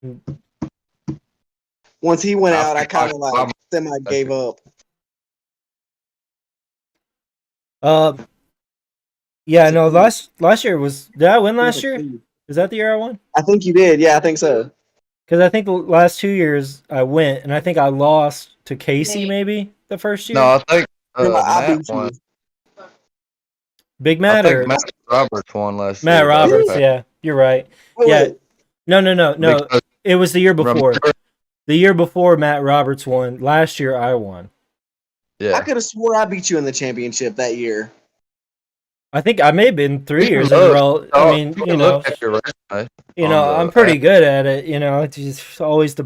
know. me. Once he went out, I kind of like semi gave up. Yeah, no, last year was. Did I win last year? Is that the year I won? I think you did. Yeah, I think so. Because I think the last 2 years I went, and I think I lost to Casey maybe the first year. No, I think No, I Matt beat you. won. Big I Matt or think Matt Roberts won last Matt year. Roberts? Yeah, you're right. Yeah. No. Because- It was the year before. remember- The year before Matt Roberts won. Last year I won. I Yeah. could have swore I beat you in the championship that year. I think I may have been 3 You years can in a look. row. Oh, I mean, you you can know, look at your resume. you know, on the I'm pretty app. good at it. You know, it's just always the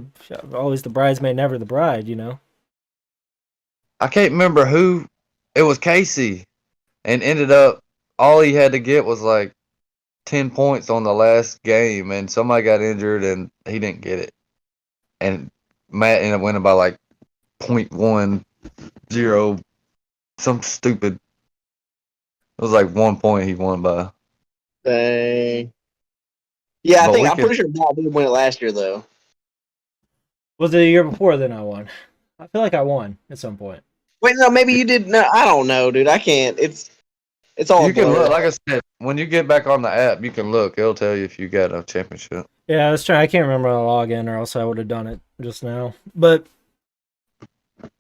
bridesmaid, never the bride. You know. I can't remember who. It was Casey, and ended up all he had to get was like 10 points on the last game, and somebody got injured, and he didn't get it. And Matt ended up winning by like 0.10, some stupid. It was like 1 point he won by. Dang. Yeah, But I'm pretty sure Matt did win it last year though. Was it the year before? Then I won. I feel like I won at some point. Wait, no, maybe you did. No, I don't know, dude. I can't. It's all. You can blur. look, like I said, when you get back on the app, you can look. It'll tell you if you got a championship. Yeah, I was trying. I can't remember how to log in, or else I would have done it just now. But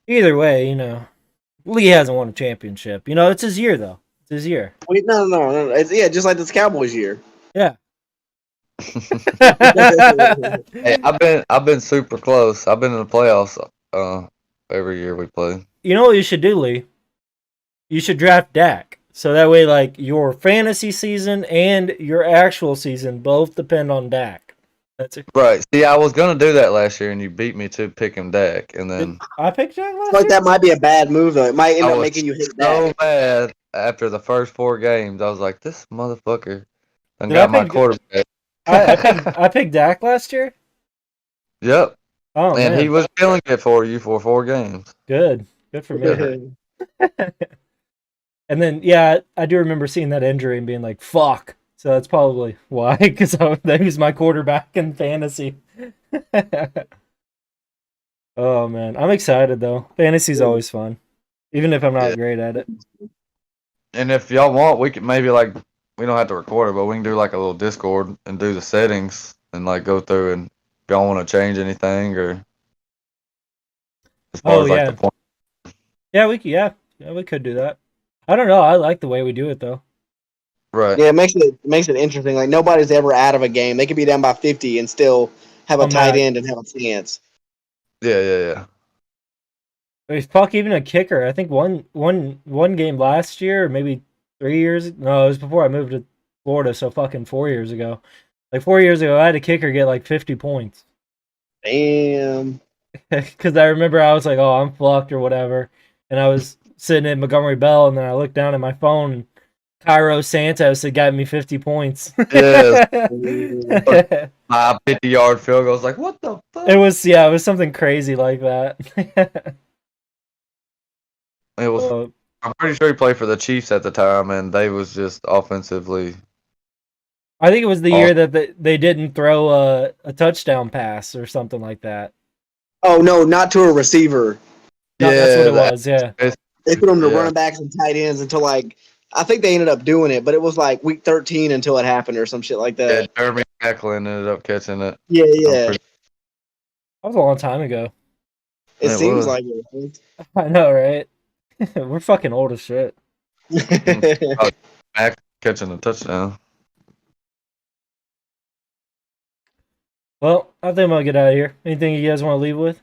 either way, you know, Lee hasn't won a championship. You know, it's his year though. It's his year. Wait, no. It's, yeah, just like this Cowboys year. Yeah. Hey, I've been super close. I've been in the playoffs every year we play. You know what you should do, Lee? You should draft Dak. So that way, like, your fantasy season and your actual season both depend on Dak. That's it. Right. See, I was gonna do that last year, and you beat me to picking Dak, and then I picked Dak I last feel like year? that might be a bad move though. It might end I up was making you hit so that. mad after the first 4 games. I was like, this motherfucker done Did got I my pick- quarterback. I picked Dak last year? Yep. Oh And man, he was killing it for you for 4 games. good for me. And then yeah, I do remember seeing that injury and being like, "Fuck." So that's probably why, because that was my quarterback in fantasy. Oh man, I'm excited though. Fantasy's always fun, even if I'm not Yeah. great at it. And if y'all want, we can maybe like we don't have to record it, but we can do like a little Discord and do the settings and like go through and if y'all want to change anything or as far Oh as like yeah, the point. yeah, we could do that. I don't know. I like the way we do it though. Right. Yeah, it makes it interesting. Like nobody's ever out of a game. They could be down by 50 and still have a Come tight back. end and have a chance. Yeah. Fuck, even a kicker. I think one game last year, or maybe 3 years. No, it was before I moved to Florida, so fucking 4 years ago. Like 4 years ago, I had a kicker get like 50 points. Damn. Because I remember I was like, "Oh, I'm fucked" or whatever, and I was sitting at Montgomery Bell, and then I looked down at my phone, and Cairo Santos had got me 50 points. Yes. It 50-yard field goals. Like what the fuck? it was something crazy like that. It was. I'm pretty sure he played for the Chiefs at the time, and they was just offensively. I think it was the year that they didn't throw a touchdown pass or something like that. Oh no, not to a receiver. No, that's what it was. Yeah. They put them to Yeah. running backs and tight ends until like I think they ended up doing it, but it was like week 13 until it happened or some shit like Yeah, that. Jeremy Macklin ended up catching it. Yeah, I'm yeah. pretty- That was a long time ago. It It seems was. like it. I know, right? We're fucking old as shit. Mac catching a touchdown. Well, I think I'm gonna get out of here. Anything you guys want to leave with?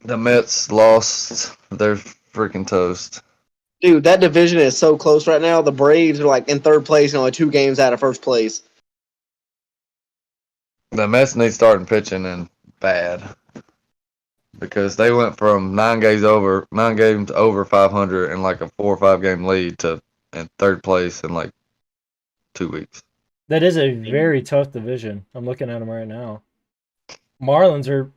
The Mets lost. They're freaking toast. Dude, that division is so close right now. The Braves are like in third place and only 2 games out of first place. The Mets need starting pitching and bad because they went from 9 games over 500 and like a 4 or 5 game lead to in third place in like 2 weeks. That is a very tough division. I'm looking at them right now. Marlins are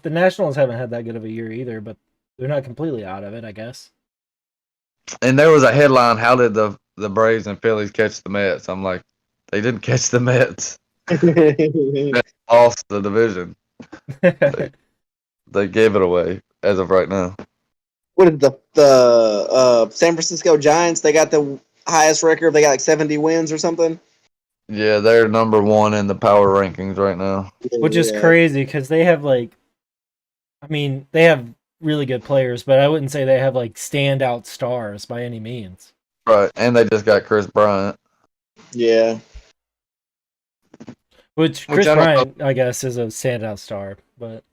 the Nationals haven't had that good of a year either, but they're not completely out of it, I guess. And there was a headline: "How did the Braves and Phillies catch the Mets?" I'm like, they didn't catch the Mets. Mets lost the division. They gave it away as of right now. What is the San Francisco Giants? They got the highest record. They got like 70 wins or something. Yeah, they're number 1 in the power rankings right now. Which is crazy because they have they have really good players, but I wouldn't say they have like standout stars by any means. Right, and they just got Chris Bryant. Yeah. Which Which Chris I don't Bryant, I guess, is a standout star, but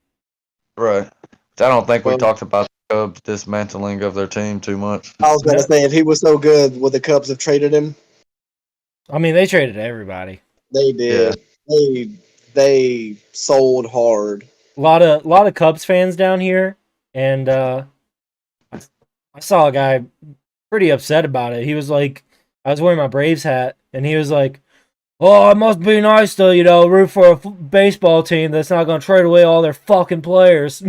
Right. Which I don't think we Well- talked about the Cubs dismantling of their team too much. I was going to Yeah. say, if he was so good, would the Cubs have traded him? I mean they traded everybody. They did. They sold hard. A lot of Cubs fans down here, and I saw a guy pretty upset about it. He was like, I was wearing my Braves hat, and he was like, "Oh, it must be nice to root for a baseball team that's not going to trade away all their fucking players."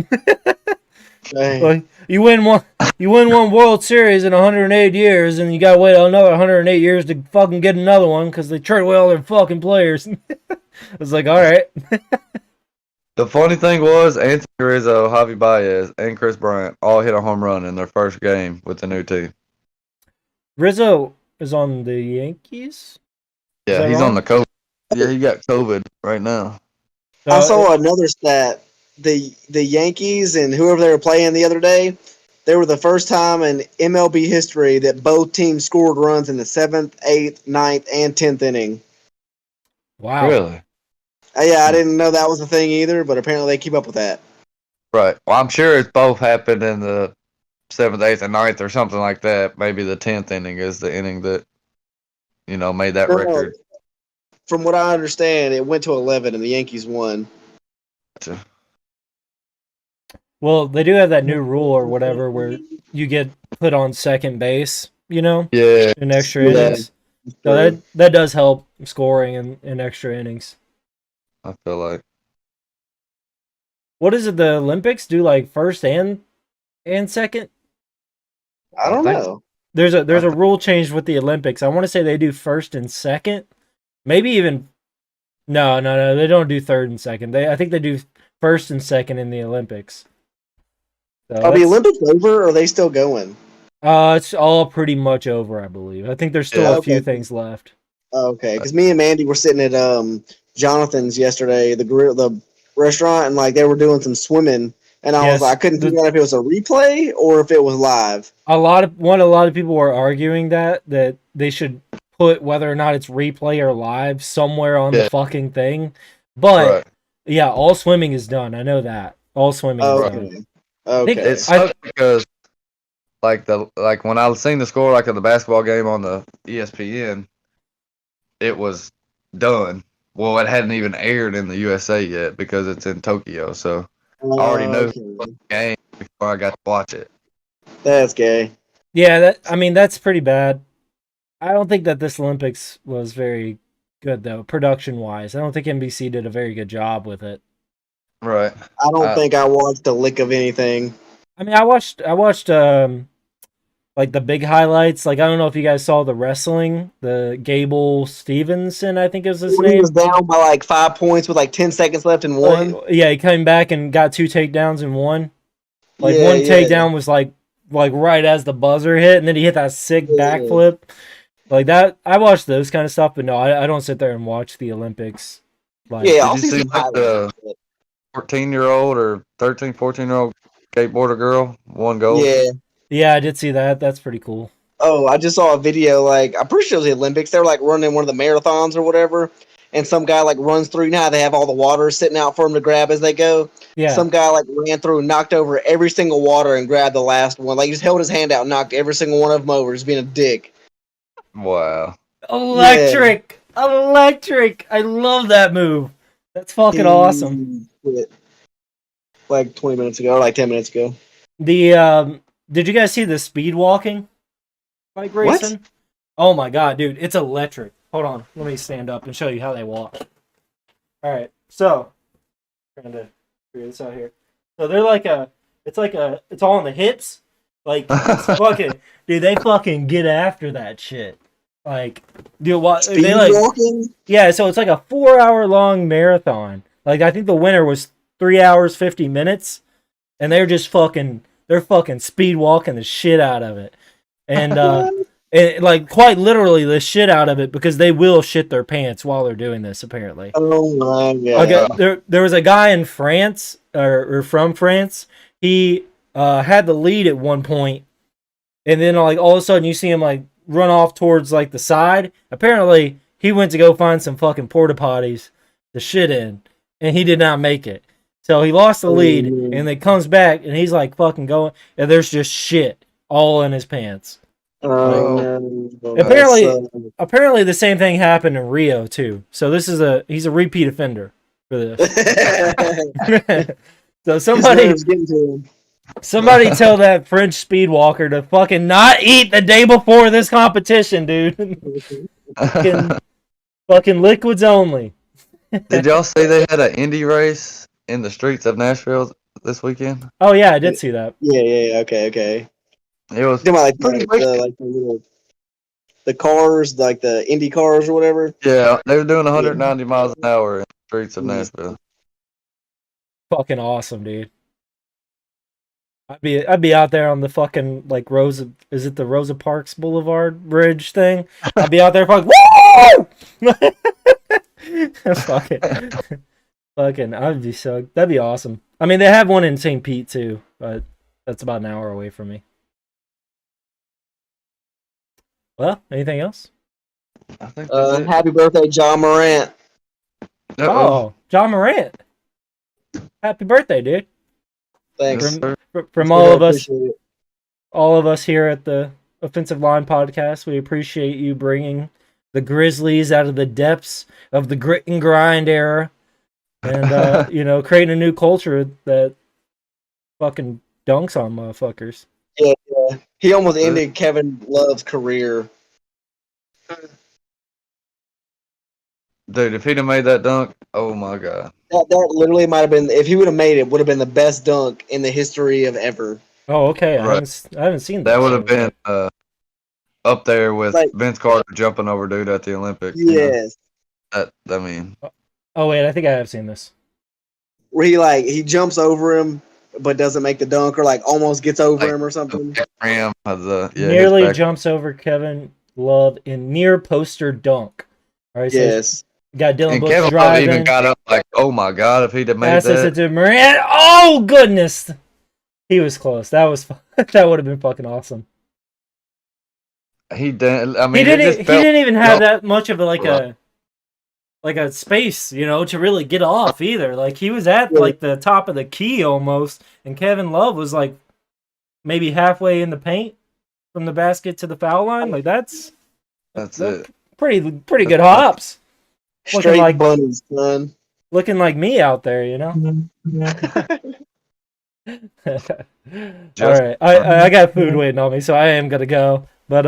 Dang. Like, you win one World Series in 108 years, and you got to wait another 108 years to fucking get another one because they trade away all their fucking players. I was like, all right. The funny thing was, Anthony Rizzo, Javi Baez, and Chris Bryant all hit a home run in their first game with the new team. Rizzo is on the Yankees. Yeah, that he's wrong? on the COVID. Yeah, he got COVID right now. I saw another stat. The Yankees and whoever they were playing the other day, they were the first time in MLB history that both teams scored runs in the 7th, 8th, 9th, and 10th inning. Wow. Really? Yeah, I didn't know that was a thing either, but apparently they keep up with that. Right. Well, I'm sure it's both happened in the 7th, 8th, and 9th or something like that. Maybe the 10th inning is the inning that, made that No, record. From what I understand, it went to 11 and the Yankees won. Well, they do have that new rule or whatever where you get put on second base, Yeah. in extra Yeah. innings. So that does help scoring in extra innings. I feel like. what is it? The Olympics do like first and second. I don't think know. There's a rule change with the Olympics. I want to say they do first and second, maybe even. No, they don't do third and second. I think they do first and second in the Olympics. So Are the Olympics over or are they still going? It's all pretty much over, I believe. I think there's still Yeah. a few Okay. things left. Okay, because me and Mandy were sitting at Jonathan's yesterday, the restaurant, and like they were doing some swimming, and I Yes, was like, I couldn't figure out if it was a replay or if it was live. A lot of people were arguing that they should put whether or not it's replay or live somewhere on the Yeah. fucking thing. But Right. yeah, all swimming is done. I know that. All swimming is done. Okay, okay. think It sucks because like when I seen the score like of the basketball game on the ESPN, it was done. Well, it hadn't even aired in the USA yet because it's in Tokyo. So I already know the game before I got to watch it. That's gay. Yeah, that's pretty bad. I don't think that this Olympics was very good though, production wise. I don't think NBC did a very good job with it. Right. I don't think I watched a lick of anything. I mean, I watched like the big highlights. Like I don't know if you guys saw the wrestling, the Gable Stevenson, I think is his When he name. was down by like 5 points with like 10 seconds left and won. Yeah, he came back and got 2 takedowns and won. Like Yeah, one yeah. takedown was like right as the buzzer hit, and then he hit that sick Yeah. backflip. Like that, I watched those kind of stuff, but no, I don't sit there and watch the Olympics. Like, Yeah, I'll Did you see see some like the highlights. 14-year-old or 13, 14-year-old skateboarder girl won gold? Yeah. yeah, I did see that. That's pretty cool. Oh, I just saw a video. Like, I'm pretty sure it was the Olympics. They were like running one of the marathons or whatever, and some guy like runs through. Now they have all the water sitting out for them to grab as they go. Yeah, Some guy like ran through, and knocked over every single water, and grabbed the last one. Like, he just held his hand out, and knocked every single one of them over, just being a dick. Wow. electric. I love that move. That's fucking awesome. Quit. Like 20 minutes ago, or like 10 minutes ago. The did you guys see the speed walking bike What? racing? Oh my god, dude, it's electric. Hold on, let me stand up and show you how they walk. All right, so trying to figure this out here. So they're like it's all on the hips. Like it's fucking, dude, they fucking get after that shit. Like, dude, what Speed they like? walking? Yeah, so it's like a 4-hour long marathon. Like I think the winner was 3 hours 50 minutes, and they're fucking speed walking the shit out of it, and like quite literally the shit out of it because they will shit their pants while they're doing this. Apparently, Oh my god. okay, there was a guy in France or from France. He had the lead at one point, and then like all of a sudden you see him like run off towards like the side. Apparently, he went to go find some fucking porta potties to shit in, and he did not make it. So he lost the lead, and then comes back, and he's like fucking going, and there's just shit all in his pants. No. Apparently- That's, Apparently, the same thing happened in Rio too. So he's a repeat offender for this. So somebody tell that French speed walker to fucking not eat the day before this competition, dude. fucking liquids only. Did y'all see they had an indie race in the streets of Nashville this weekend? Oh yeah, I did see that. yeah, okay. It was Talking about like pretty the cars, like the Indy cars or whatever. yeah, they were doing 190 miles an hour in the streets of Nashville. Fucking awesome, dude. I'd be out there on the fucking like is it the Rosa Parks Boulevard Bridge thing? I'd be out there fucking woo! fucking that'd be awesome. I mean, they have one in St. Pete too, but that's about an hour away from me. Well, anything else? I think that's it. Happy birthday, John Morant. Uh-oh. Oh, John Morant. Happy birthday, dude. Thanks. Yes, sir. From all of us, Appreciate it. all of us here at the Offensive Line Podcast, we appreciate you bringing the Grizzlies out of the depths of the grit and grind era, and creating a new culture that fucking dunks on motherfuckers. Yeah. He almost ended Kevin Love's career. Dude, if he'd have made that dunk, oh my god. That literally might have been, if he would have made it, would have been the best dunk in the history of ever. Oh, okay. I Right. haven't seen That that. would have been up there with Like- Vince Carter jumping over dude at the Olympics. you know? Yes. I mean, Oh wait, I think I have seen this. Where he jumps over him but doesn't make the dunk, or like almost gets over Like, him or something. the rim of the his Nearly back- jumps over Kevin Love in near poster dunk. All right, so Yes. got Dylan And Brooks Kevin Love driving. even got up like, oh my god, if he'd have made Passes it that. to Morant. Oh goodness, he was close. That was that would have been fucking awesome. He didn't. I mean, He it didn't. just He felt- didn't even have that much of Right. a space, you know, to really get off either. Like he was at like the top of the key almost, and Kevin Love was like maybe halfway in the paint from the basket to the foul line. Like that's That's it. pretty good hops. Looking Straight like- bunnies, son. Looking like me out there, you know. All right, I got food waiting on me, so I am gonna go. But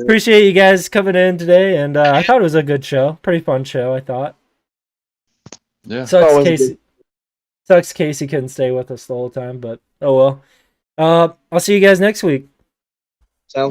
appreciate you guys coming in today, and I thought it was a good show, pretty fun show. I thought. Yeah. Sucks Oh, it was Casey. Sucks Casey couldn't stay with us the whole time, but oh well. I'll see you guys next week.